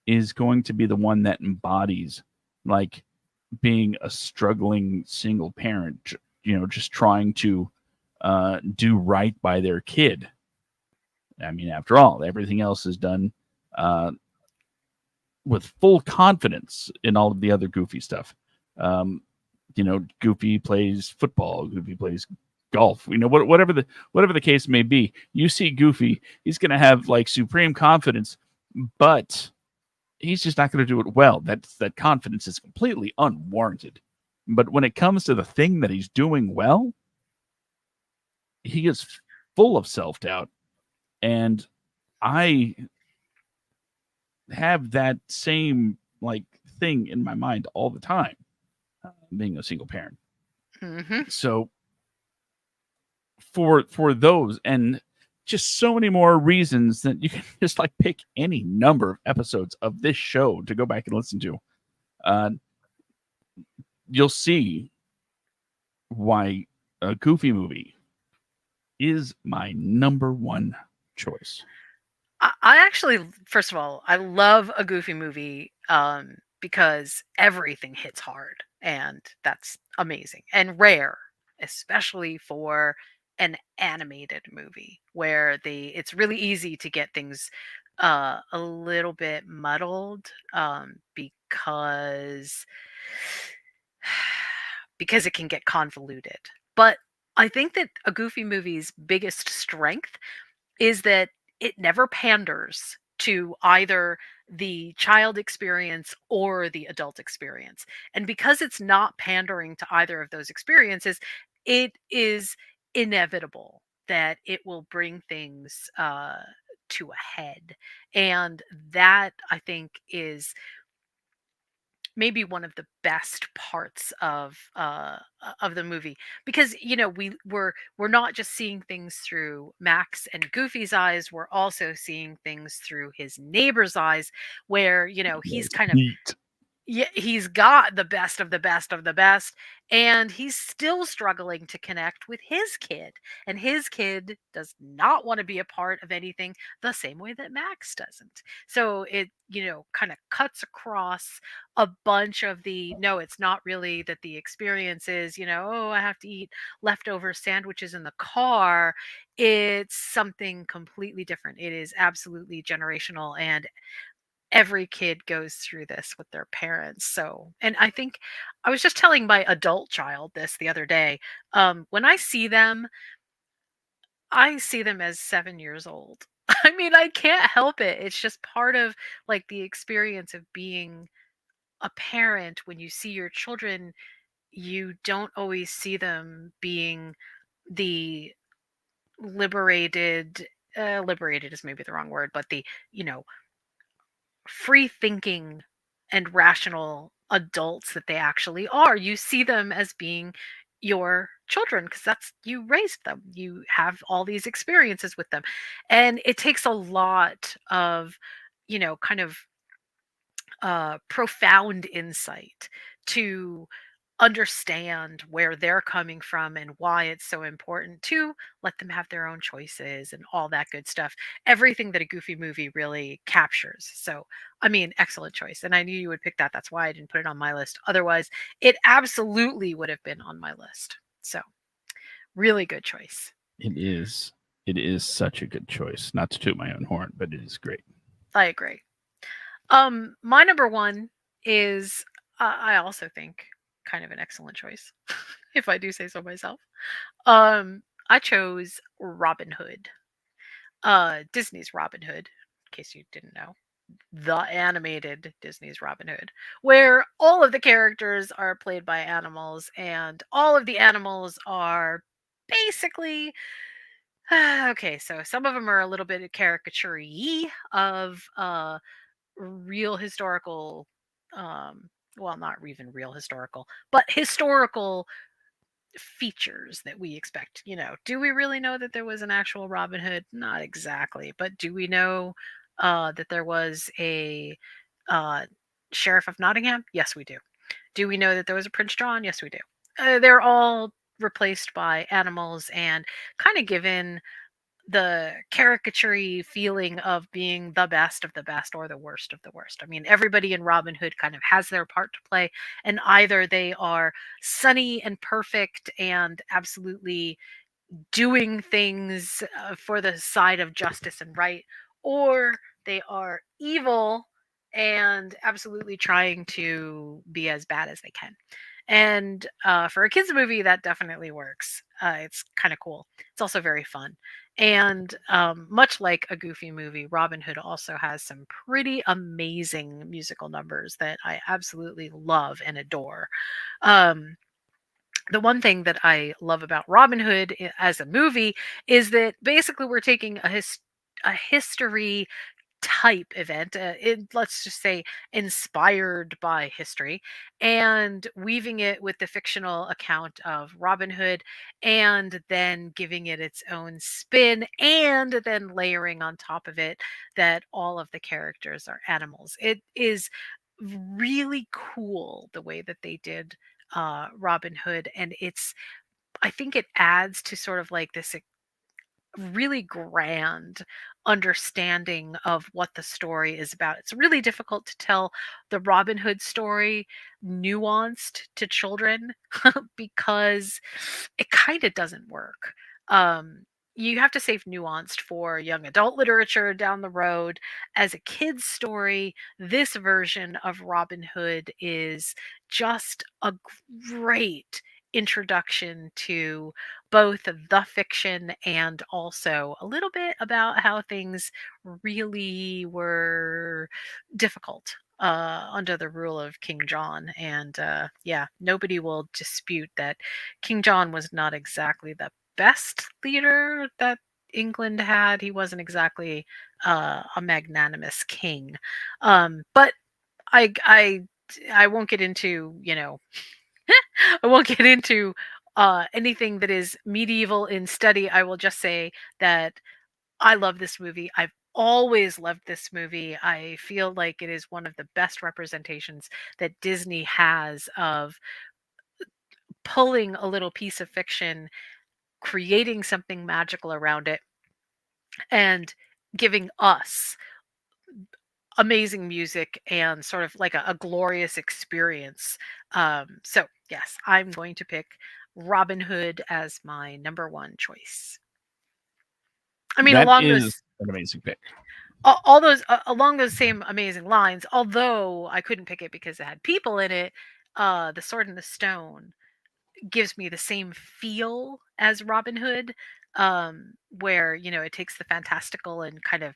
is going to be the one that embodies like being a struggling single parent, just trying to do right by their kid. I mean, after all, everything else is done uh, with full confidence in all of the other Goofy stuff. Goofy plays football, Goofy plays golf. Whatever the case may be. You see Goofy, he's going to have like supreme confidence, but he's just not going to do it well. That confidence is completely unwarranted. But when it comes to the thing that he's doing well, he is full of self doubt. And I have that same like thing in my mind all the time, being a single parent. Mm-hmm. So for those and just so many more reasons that you can just like pick any number of episodes of this show to go back and listen to. Uh, you'll see why a Goofy movie is my number one choice. I actually, first of all, I love a Goofy movie because everything hits hard, and that's amazing and rare, especially for an animated movie where it's really easy to get things a little bit muddled because it can get convoluted. But I think that a Goofy movie's biggest strength is that it never panders to either the child experience or the adult experience. And because it's not pandering to either of those experiences, it is inevitable that it will bring things to a head. And that, I think, is maybe one of the best parts of the movie, because we're not just seeing things through Max and Goofy's eyes, we're also seeing things through his neighbor's eyes, where he's That's kind of neat. Yeah, he's got the best of the best of the best, and he's still struggling to connect with his kid. And his kid does not want to be a part of anything the same way that Max doesn't. So it, kind of cuts across a bunch of the no, it's not really that the experience is, oh, I have to eat leftover sandwiches in the car. It's something completely different. It is absolutely generational, and every kid goes through this with their parents. So, and I think I was just telling my adult child this the other day. When I see them as 7 years old. I mean, I can't help it. It's just part of like the experience of being a parent. When you see your children, you don't always see them being the liberated. Liberated is maybe the wrong word, but the you know free thinking and rational adults that they actually are. You see them as being your children because that's you raised them. You have all these experiences with them. And it takes a lot of, kind of profound insight to understand where they're coming from and why it's so important to let them have their own choices and all that good stuff. Everything that a Goofy movie really captures. So, I mean, excellent choice. And I knew you would pick that. That's why I didn't put it on my list. Otherwise, it absolutely would have been on my list. So, really good choice. It is. It is such a good choice. Not to toot my own horn, but it is great. I agree. My number one is, I also think, kind of an excellent choice, if I do say so myself. I chose Robin Hood. Disney's Robin Hood, in case you didn't know. The animated Disney's Robin Hood, where all of the characters are played by animals, and all of the animals are basically okay. So some of them are a little bit caricature-y of real historical, um, well, not even real historical, but historical features that we expect. Do we really know that there was an actual Robin Hood? Not exactly, but do we know that there was a uh, sheriff of Nottingham? Yes, we do. Do we know that there was a Prince John? Yes, we do. They're all replaced by animals and kind of given the caricature feeling of being the best of the best or the worst of the worst. I mean, everybody in Robin Hood kind of has their part to play, and either they are sunny and perfect and absolutely doing things for the side of justice and right, or they are evil and absolutely trying to be as bad as they can. And for a kids movie, that definitely works. It's kind of cool. It's also very fun. And much like a Goofy movie, Robin Hood also has some pretty amazing musical numbers that I absolutely love and adore. Um, the one thing that I love about Robin Hood as a movie is that basically we're taking a history type event, let's just say inspired by history, and weaving it with the fictional account of Robin Hood, and then giving it its own spin, and then layering on top of it that all of the characters are animals. It is really cool the way that they did Robin Hood, and I think it adds to sort of like this really grand understanding of what the story is about. It's really difficult to tell the Robin Hood story nuanced to children because it kind of doesn't work. Um, you have to save nuanced for young adult literature down the road. As a kid's story, this version of Robin Hood is just a great introduction to both the fiction and also a little bit about how things really were difficult under the rule of King John. And yeah, nobody will dispute that King John was not exactly the best leader that England had. He wasn't exactly a magnanimous king. But I, I, I won't get into, I won't get into anything that is medieval in study. I will just say that I love this movie. I've always loved this movie. I feel like it is one of the best representations that Disney has of pulling a little piece of fiction, creating something magical around it, and giving us amazing music and sort of like a glorious experience. So, yes, I'm going to pick Robin Hood as my number one choice. I mean, That along is those an amazing pick. all those along those same amazing lines, although I couldn't pick it because it had people in it. The Sword and the Stone gives me the same feel as Robin Hood, where it takes the fantastical and kind of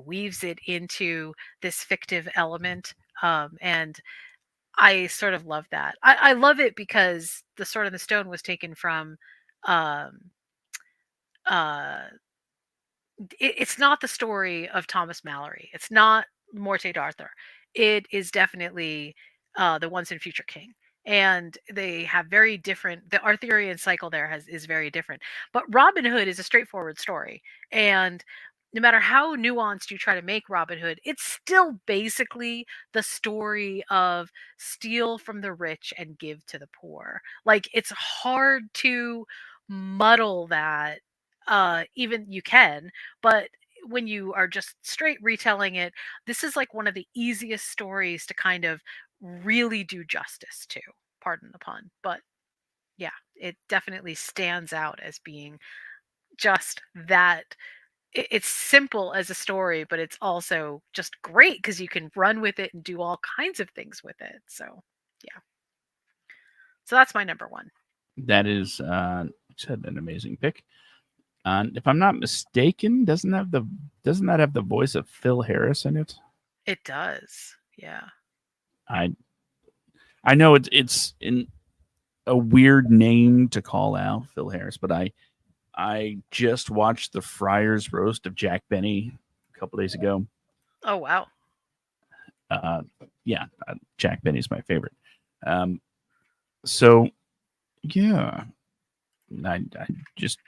weaves it into this fictive element, and I sort of love that. I love it because the Sword and the Stone was taken from um, uh, it's not the story of Thomas Mallory. It's not Morte d'Arthur. It is definitely the Once and Future King. And they have very different. The Arthurian cycle there is very different. But Robin Hood is a straightforward story, and no matter how nuanced you try to make Robin Hood, it's still basically the story of steal from the rich and give to the poor. Like it's hard to muddle that. Even you can, but when you are just straight retelling it, this is like one of the easiest stories to kind of really do justice to. Pardon the pun. But yeah, it definitely stands out as being just that. It's simple as a story, but it's also just great because you can run with it and do all kinds of things with it. So, yeah. So that's my number one. That is, said an amazing pick. If I'm not mistaken, doesn't that have the voice of Phil Harris in it? It does. Yeah. I I know it's in a weird name to call out Phil Harris, but I just watched the Friars roast of Jack Benny a couple days ago. Oh, wow. Uh, yeah, Jack Benny's my favorite. Um, so yeah, I just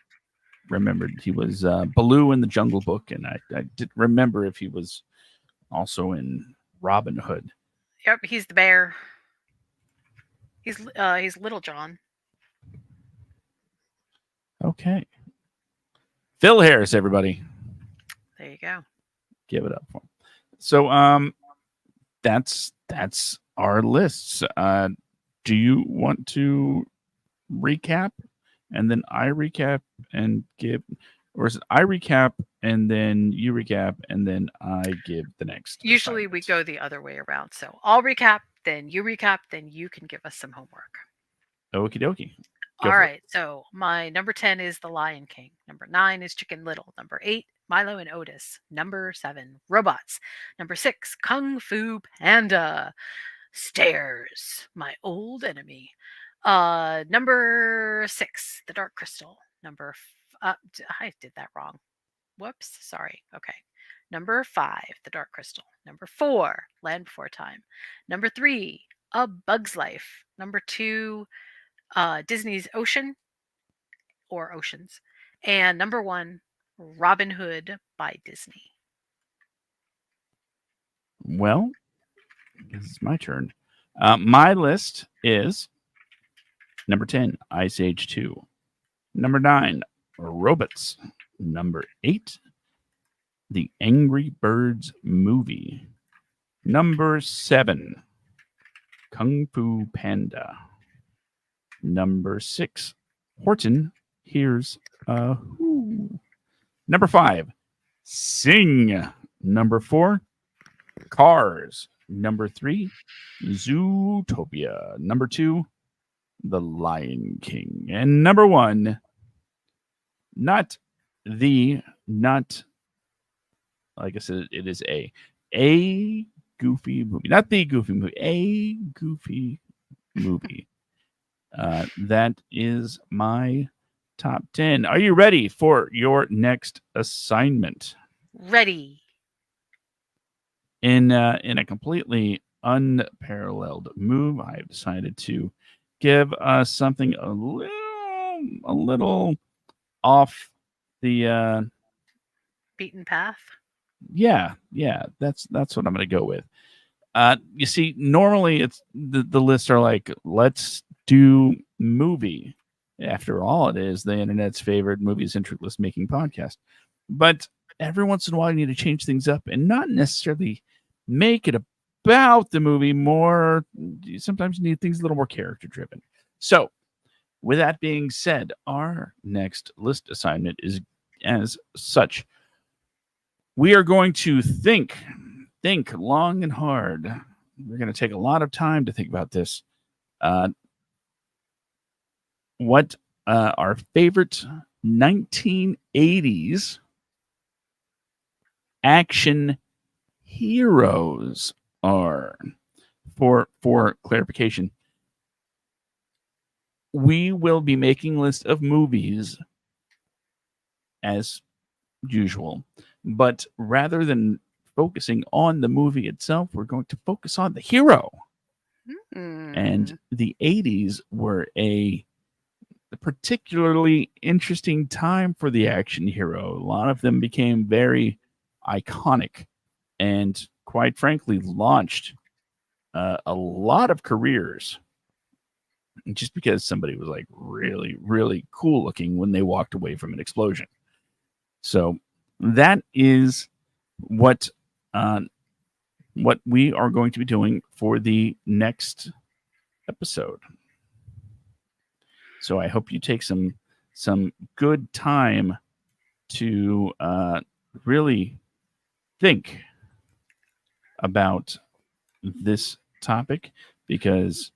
remembered he was Baloo in the Jungle Book, and I didn't remember if he was also in Robin Hood. Yep. He's the bear. He's Little John. Okay, Phil Harris, everybody, There you go. give it up for him. So that's our lists. Do you want to recap and then I recap and give, or is it I recap and then you recap and then I give the next Usually we assignment? go the other way around. So I'll recap, then you can give us some homework. Okie dokie. Go All for it. right. So my number 10 is The Lion King. Number 9 is Chicken Little. Number 8, Milo and Otis. Number 7, Robots. Number 6, Kung Fu Panda. Stairs, my old enemy. Number 6, The Dark Crystal. I did that wrong. Whoops, sorry. Okay. Number 5, The Dark Crystal. Number 4, Land Before Time. Number 3, A Bug's Life. Number 2, Disney's Ocean or Oceans. And number 1, Robin Hood by Disney. Well, this is my turn. My list is number 10, Ice Age 2. Number 9, Robots. Number 8, The Angry Birds movie. Number 7, Kung Fu Panda. Number 6, Horton Hears a Who. Number 5, Sing. Number 4, Cars. Number 3, Zootopia. Number 2, The Lion King. And number 1, not not like I said, it is a goofy movie, not the goofy movie, a goofy movie. That is my top 10. Are you ready for your next assignment? Ready. In a completely unparalleled move, I have decided to give us something a little off the Beaten path. Yeah, that's what I'm going to go with. You see, normally it's the lists are like, let's do movie. After all, it is the internet's favorite movie-centric list-making podcast. But every once in a while, you need to change things up and not necessarily make it about the movie more. Sometimes you need things a little more character-driven. So, with that being said, our next list assignment is as such. We are going to think long and hard. We're going to take a lot of time to think about this. What our favorite 1980s action heroes are. For clarification, we will be making a list of movies as usual, but rather than focusing on the movie itself, we're going to focus on the hero. And the 80s were a particularly interesting time for the action hero. A lot of them became very iconic and, quite frankly, launched a lot of careers just because somebody was like really, really cool looking when they walked away from an explosion. So that is what we are going to be doing for the next episode. So I hope you take some good time to really think about this topic, because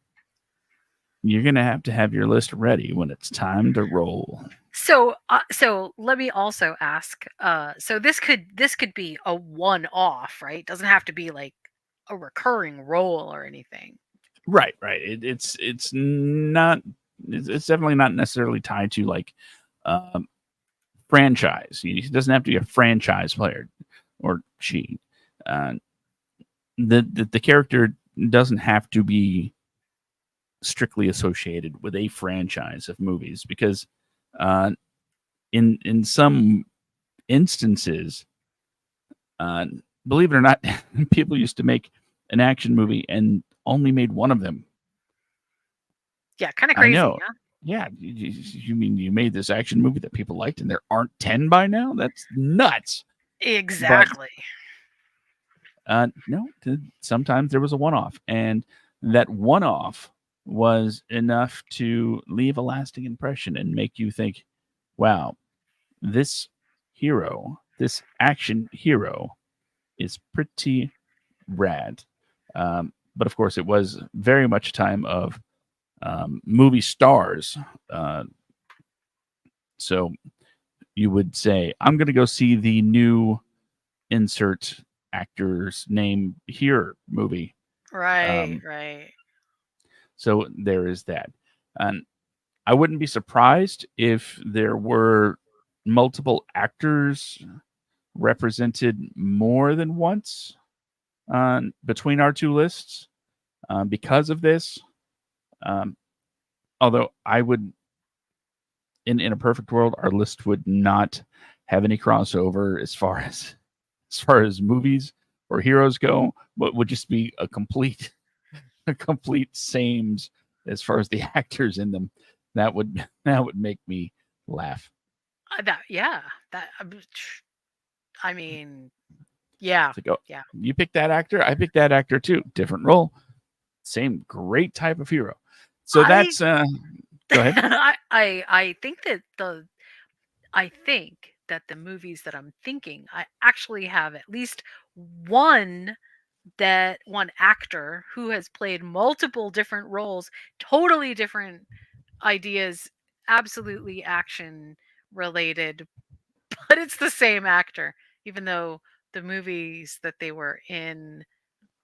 you're going to have your list ready when it's time to roll. So, so let me also ask. So this could be a one-off, right? Doesn't have to be like a recurring role or anything. Right. It's not. It's definitely not necessarily tied to like franchise. It doesn't have to be a franchise player or she. Uh, the character doesn't have to be strictly associated with a franchise of movies, because in some instances, uh, believe it or not, people used to make an action movie and only made one of them. Yeah, kind of I crazy, know. huh? Yeah, you mean you made this action movie that people liked and there aren't 10 by now? That's nuts. But Exactly. no, sometimes there was a one-off, and that one-off was enough to leave a lasting impression and make you think, wow, this hero, this action hero, is pretty rad. But of course, it was very much a time of movie stars. So you would say, I'm going to go see the new insert actor's name here movie. Right, Um, right. so there is that. And I wouldn't be surprised if there were multiple actors represented more than once between our two lists because of this. Um, although I would, in a perfect world, our list would not have any crossover as far as movies or heroes go, but would just be a complete sames as far as the actors in them. That would make me laugh. That yeah. That I mean, yeah, To go, yeah. you pick that actor, I pick that actor too. Different role, same great type of hero. So I that's go ahead. I think that the movies that I'm thinking, I actually have at least one one actor who has played multiple different roles, totally different ideas, absolutely action related, but it's the same actor, even though the movies that they were in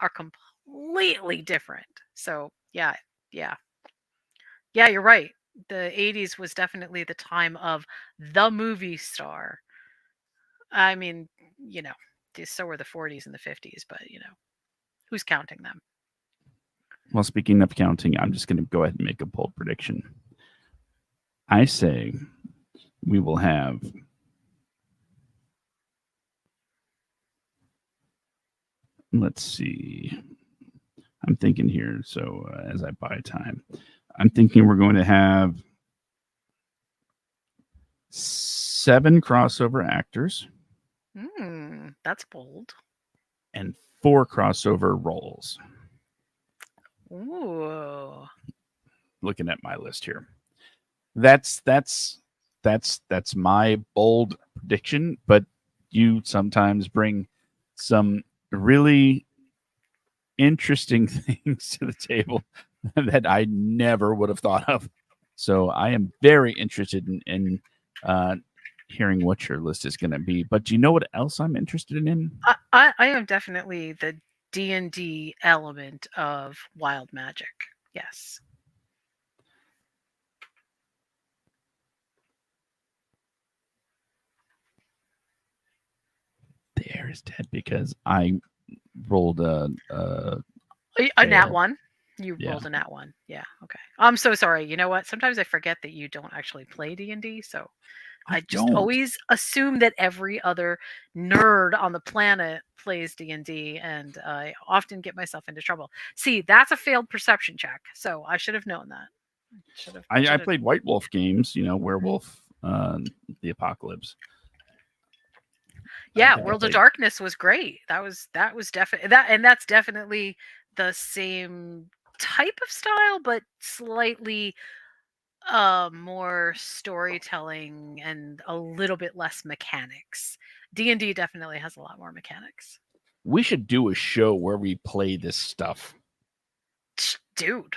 are completely different. So yeah, yeah, yeah, you're right. The 80s was definitely the time of the movie star. I mean, you know, so were the 40s and the 50s, but who's counting them? Well, speaking of counting, I'm just going to go ahead and make a bold prediction. I say we will have let's see. I'm thinking here. So as I buy time, I'm thinking we're going to have 7 crossover actors That's bold. and 4 crossover roles. Ooh. Looking at my list here, that's my bold prediction. But you sometimes bring some really interesting things to the table that I never would have thought of. So I am very interested in hearing what your list is going to be. But do you know what else I'm interested in? I am definitely the D&D element of wild magic. Yes. The air is dead because I rolled A nat fail. one. You Yeah, rolled a nat one. Yeah. Okay. I'm so sorry. You know what? Sometimes I forget that you don't actually play D&D, so I I just don't. always assume that every other nerd on the planet plays D&D, and I often get myself into trouble. See, that's a failed perception check. So I should have known that. I Should have. played White Wolf games. Werewolf, the Apocalypse. I Yeah, think I World of played. Darkness was great. That was definitely that's definitely the same type of style, but slightly more storytelling and a little bit less mechanics. D&D definitely has a lot more mechanics. We should do a show where we play this stuff. Dude,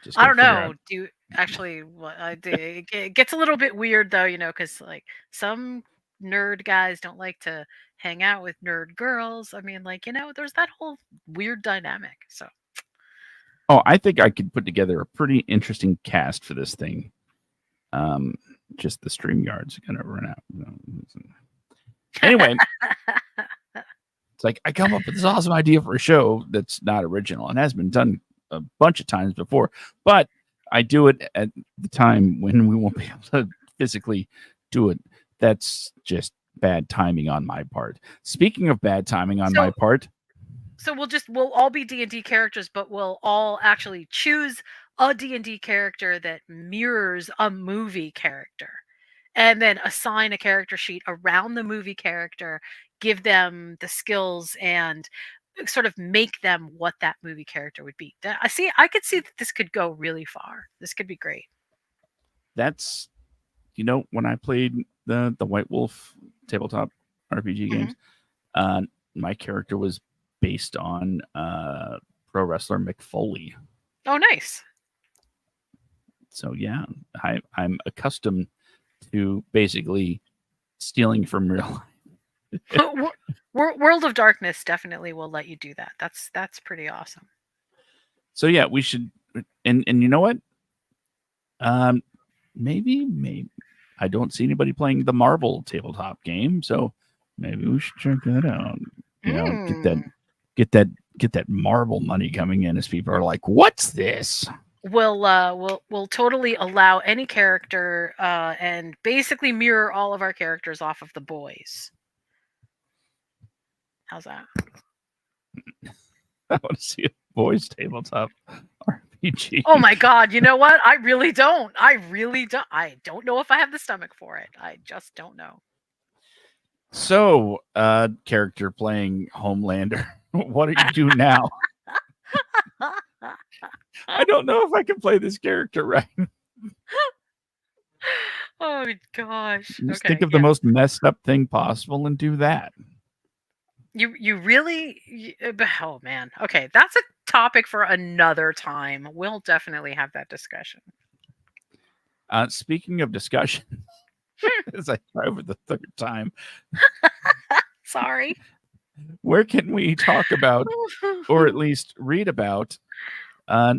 Just I got to don't figure out. know. Do actually what I do. It gets a little bit weird though, because like some nerd guys don't like to hang out with nerd girls. I mean, like, there's that whole weird dynamic. So Oh, I think I could put together a pretty interesting cast for this thing. Um, just the stream yards are gonna run out. Anyway, it's like I come up with this awesome idea for a show that's not original and has been done a bunch of times before, but I do it at the time when we won't be able to physically do it. That's just bad timing on my part. Speaking of bad timing on my so part, we'll all be D&D characters, but we'll all actually choose a D&D character that mirrors a movie character, and then assign a character sheet around the movie character, give them the skills, and sort of make them what that movie character would be. I could see that this could go really far. This could be great. that's when I played the White Wolf tabletop RPG Mhm. games, uh, my character was based on pro wrestler Mick Foley. Oh, nice. So yeah, I'm accustomed to basically stealing from real life. World of Darkness definitely will let you do that. That's pretty awesome. So yeah, we should. And you know what? Um, maybe I don't see anybody playing the Marvel tabletop game, so maybe we should check that out. Get that Mm. get that get that Marvel money coming in as people are like, "What's this?" We'll totally allow any character and basically mirror all of our characters off of the boys. How's that? I want to see a boys tabletop RPG. Oh my god, you know what? I really don't. I don't know if I have the stomach for it. I just don't know. So, character playing Homelander, what do you do now? I don't know if I can play this character right. Oh gosh. Just think Okay, of the yeah. most messed up thing possible and do that. You really oh man. Okay, that's a topic for another time. We'll definitely have that discussion. Speaking of discussion, as I try for the third time, Sorry. where can we talk about, or at least read about, uh,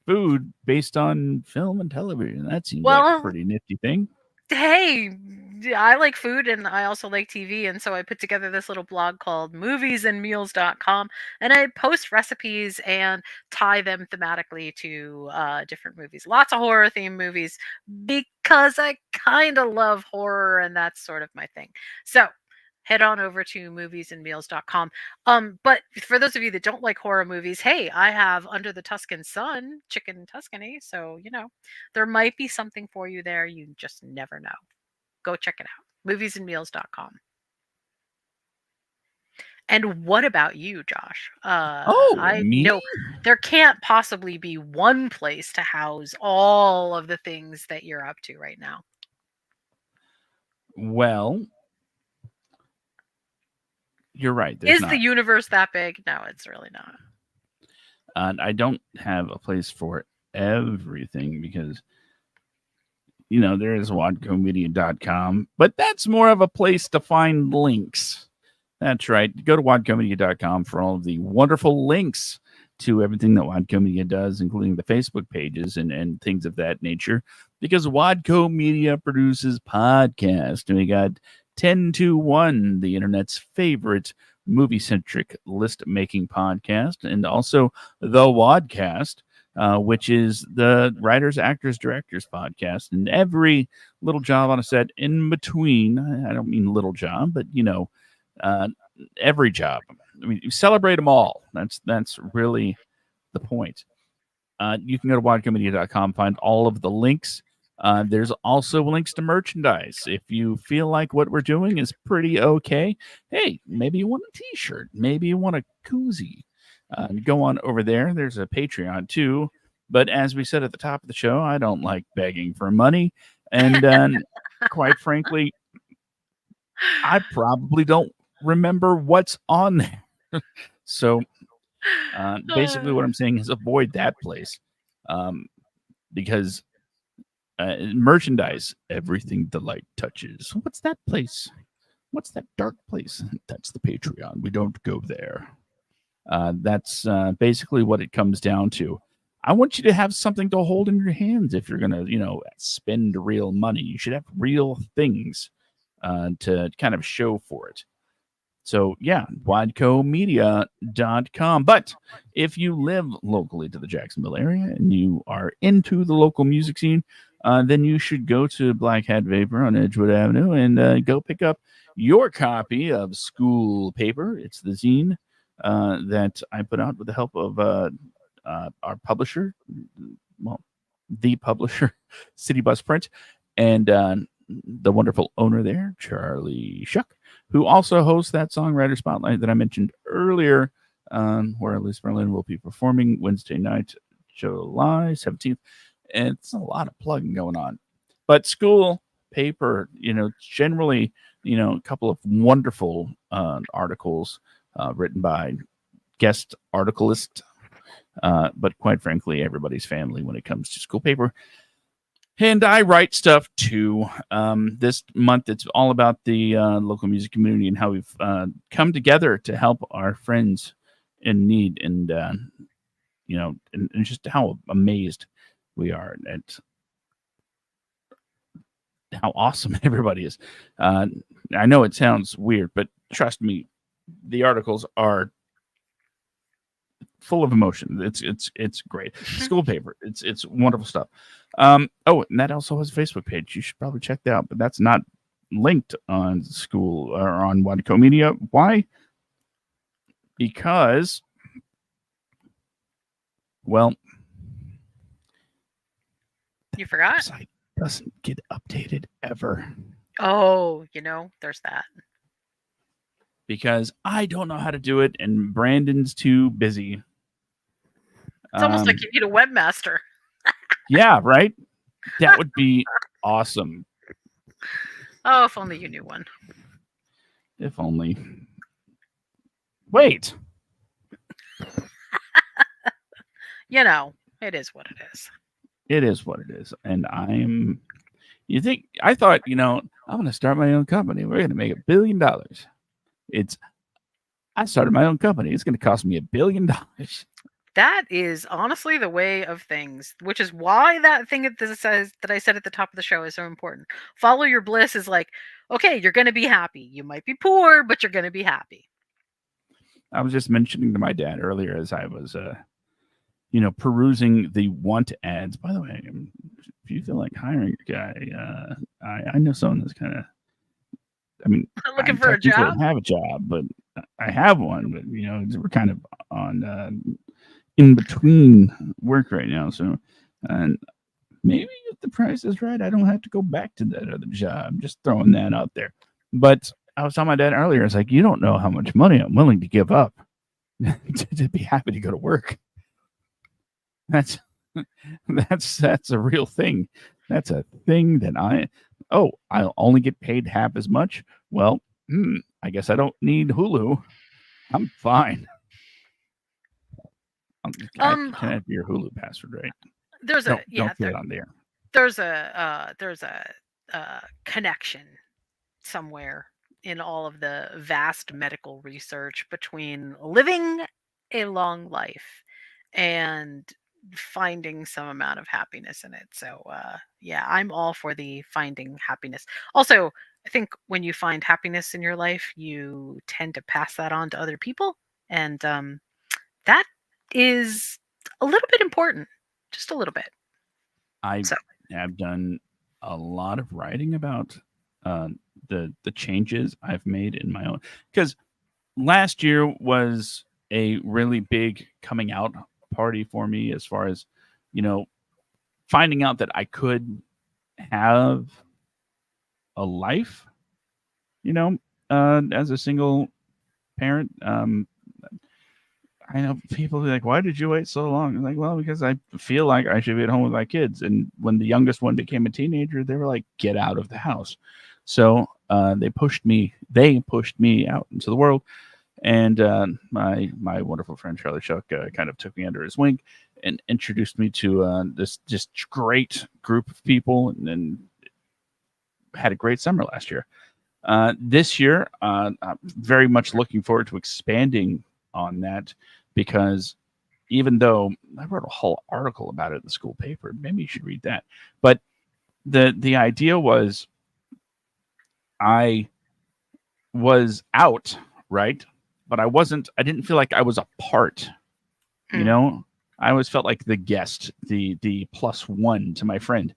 food based on film and television? That seems like a Well, pretty nifty thing. hey, I like food and I also like TV. And so I put together this little blog called moviesandmeals.com, and I post recipes and tie them thematically to different movies. Lots of horror themed movies because I kind of love horror and that's sort of my thing. So head on over to moviesandmeals.com. But for those of you that don't like horror movies, hey, I have Under the Tuscan Sun, Chicken in Tuscany. So, there might be something for you there. You just never know. Go check it out. Moviesandmeals.com. And what about you, Josh? Oh, I me? there can't possibly be one place to house all of the things that you're up to right now. Well, you're right. There's Is not. the universe that big? No, it's really not. I don't have a place for everything because there is wadcomedia.com, but that's more of a place to find links. That's right. Go to wadcomedia.com for all of the wonderful links to everything that Wadco Media does, including the Facebook pages and things of that nature, because Wadco Media produces podcasts. And we got 10 to 1, the internet's favorite movie-centric list-making podcast, and also the Wadcast, which is the writers, actors, directors podcast, and every little job on a set in between. I don't mean little job, but every job. I mean, you celebrate them all. That's really the point. You can go to wadcomedia.com, find all of the links. There's also links to merchandise. If you feel like what we're doing is pretty okay, hey, maybe you want a t-shirt, maybe you want a koozie, go on over there. There's a Patreon too. But as we said at the top of the show, I don't like begging for money. And quite frankly, I probably don't remember what's on there. So basically what I'm saying is avoid that place, because merchandise, everything the light touches. What's that place? What's that dark place? That's the Patreon. We don't go there. That's basically what it comes down to. I want you to have something to hold in your hands if you're going to, spend real money. You should have real things to kind of show for it. So, yeah, wadcomedia.com. But if you live locally to the Jacksonville area and you are into the local music scene, then you should go to Black Hat Vapor on Edgewood Avenue and go pick up your copy of School Paper. It's the zine that I put out with the help of our publisher, well, the publisher, City Bus Print, and the wonderful owner there, Charlie Shuck, who also hosts that Songwriter Spotlight that I mentioned earlier, where Liz Berlin will be performing Wednesday night, July 17th. And it's a lot of plugging going on. But School Paper, generally, a couple of wonderful articles written by guest articlists, but quite frankly, everybody's family when it comes to School Paper. And I write stuff too. This month, it's all about the local music community and how we've come together to help our friends in need, and and just how amazed we are at how awesome everybody is. I know it sounds weird, but trust me, the articles are full of emotion. It's great. School Paper. It's wonderful stuff. And that also has a Facebook page. You should probably check that out, but that's not linked on School or on Wadco Media. Why? Because, well, you forgot. Website doesn't get updated ever. Oh, there's that. Because I don't know how to do it, and Brandon's too busy. It's almost like you need a webmaster. Yeah, right? That would be awesome. Oh, if only you knew one. If only. Wait. It is what it is. It is what it is. And I thought, I'm going to start my own company. We're going to make $1 billion. I started my own company. It's going to cost me $1 billion. That is honestly the way of things, which is why that thing that I said at the top of the show is so important. Follow your bliss is like, okay, you're going to be happy. You might be poor, but you're going to be happy. I was just mentioning to my dad earlier as I was, perusing the want ads. By the way, if you feel like hiring a guy, I know someone that's kind of I mean, I Looking for a technically job? have a job, but I have one, but we're kind of on in between work right now. So, and maybe if the price is right, I don't have to go back to that other job. Just throwing that out there. But I was telling my dad earlier, it's like, you don't know how much money I'm willing to give up to be happy to go to work. That's that's a real thing. That's a thing that I'll only get paid half as much. Well, I guess I don't need Hulu. I'm fine. I Um, can have your Hulu password, right? there's a Don't get it on there. there's a connection somewhere in all of the vast medical research between living a long life and finding some amount of happiness in it. So yeah, I'm all for the finding happiness. Also, I think when you find happiness in your life, you tend to pass that on to other people, and that is a little bit important, just a little bit. I So have done a lot of writing about uh, the changes I've made in my own, because last year was a really big coming out party for me, as far as you know finding out that I could have a life, you know, as a single parent. I know people are like, "Why did you wait so long?" I'm like, "Well, because I feel like I should be at home with my kids." And when the youngest one became a teenager, they were like, "Get out of the house." So they pushed me. They pushed me out into the world, and my wonderful friend Charlie Shuck kind of took me under his wing and introduced me to this just great group of people, and then had a great summer last year. This year, I'm very much looking forward to expanding on that, because even though I wrote a whole article about it in the school paper, maybe you should read that. But the idea was I was out, right? But I wasn't. I didn't feel like I was a part. You mm, know, I always felt like the guest, the plus one to my friend.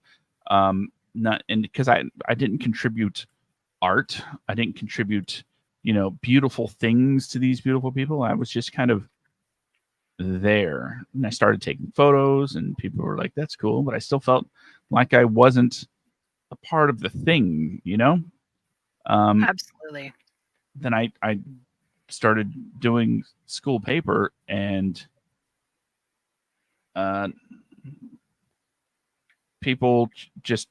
Not and because I didn't contribute art. I didn't contribute, beautiful things to these beautiful people. I was just kind of there. And I started taking photos, and people were like, that's cool. But I still felt like I wasn't a part of the thing. Um, absolutely. then I started doing school paper, and uh, people just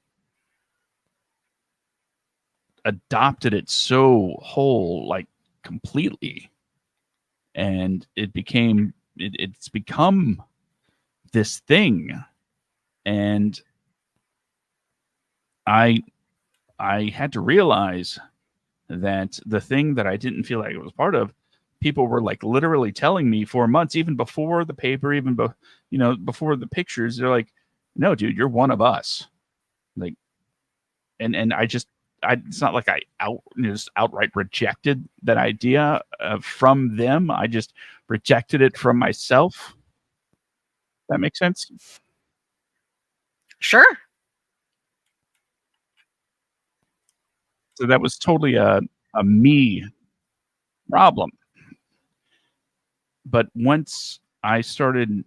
adopted it so whole, like completely. And it's become this thing. And I I had to realize that the thing that I didn't feel like it was part of, people were like literally telling me for months, even before the paper, before the pictures. They're like, "No, dude, you're one of us." Like, and it's not like I just outright rejected that idea from them. I just rejected it from myself. That makes sense. Sure. So that was totally a me problem. But once I started,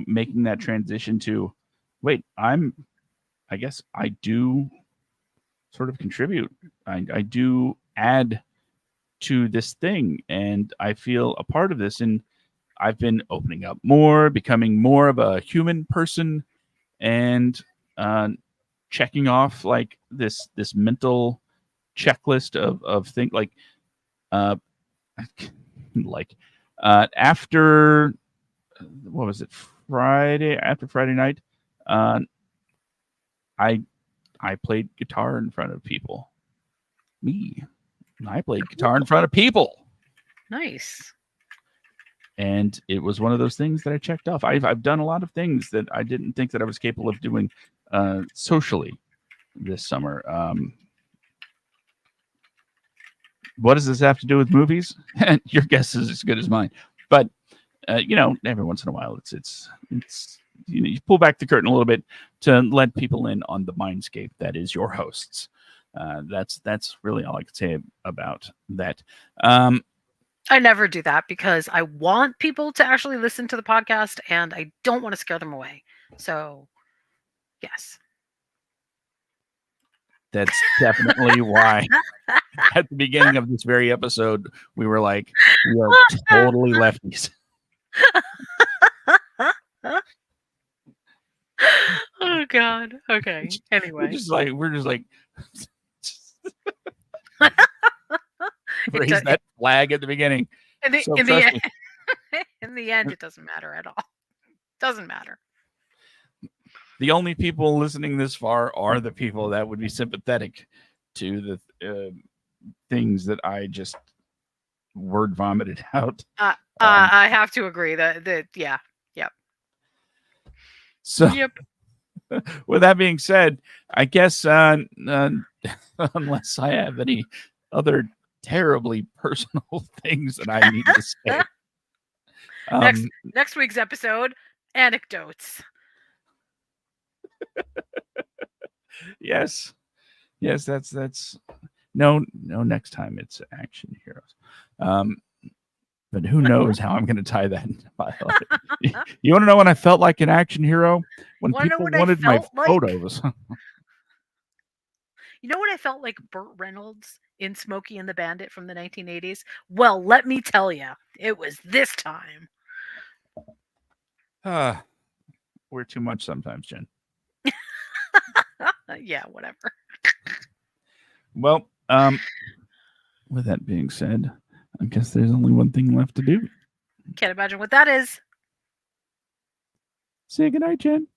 making that transition to, wait, I guess I do sort of contribute. I do add to this thing, and I feel a part of this. And I've been opening up more, becoming more of a human person, and uh, checking off like this mental checklist of things uh, like after what was it, Friday, after Friday night, uh, I I played guitar in front of people. Me, I played guitar in Cool. front of people, Nice. and it was one of those things that I checked off. I've done a lot of things that I didn't think that I was capable of doing socially this summer. What does this have to do with movies? Your guess is as good as mine. But every once in a while, it's you pull back the curtain a little bit to let people in on the mindscape that is your hosts. That's really all I could say about that. I never do that because I want people to actually listen to the podcast and I don't want to scare them away. So, yes. That's definitely why at the beginning of this very episode, we were like, we are totally lefties. Oh God. Okay. We're Anyway, just like it raise that flag at the beginning. in the So in trust the me. in the end, it doesn't matter at all. Doesn't matter. The only people listening this far are the people that would be sympathetic to the things that I just word vomited out. I have to agree that yeah, yep. So, Yep. with that being said, I guess unless I have any other terribly personal things that I need to say. Next week's episode, anecdotes. Yes, that's no. Next time it's action heroes. But who knows how I'm going to tie that into my life. You want to know when I felt like an action hero? When people wanted my photos. You know what I felt like Burt Reynolds in Smokey and the Bandit from the 1980s? Well, let me tell you, it was this time. We're too much sometimes, Jen. Yeah, whatever. Well, with that being said, I guess there's only one thing left to do. Can't imagine what that is. Say goodnight, Jen.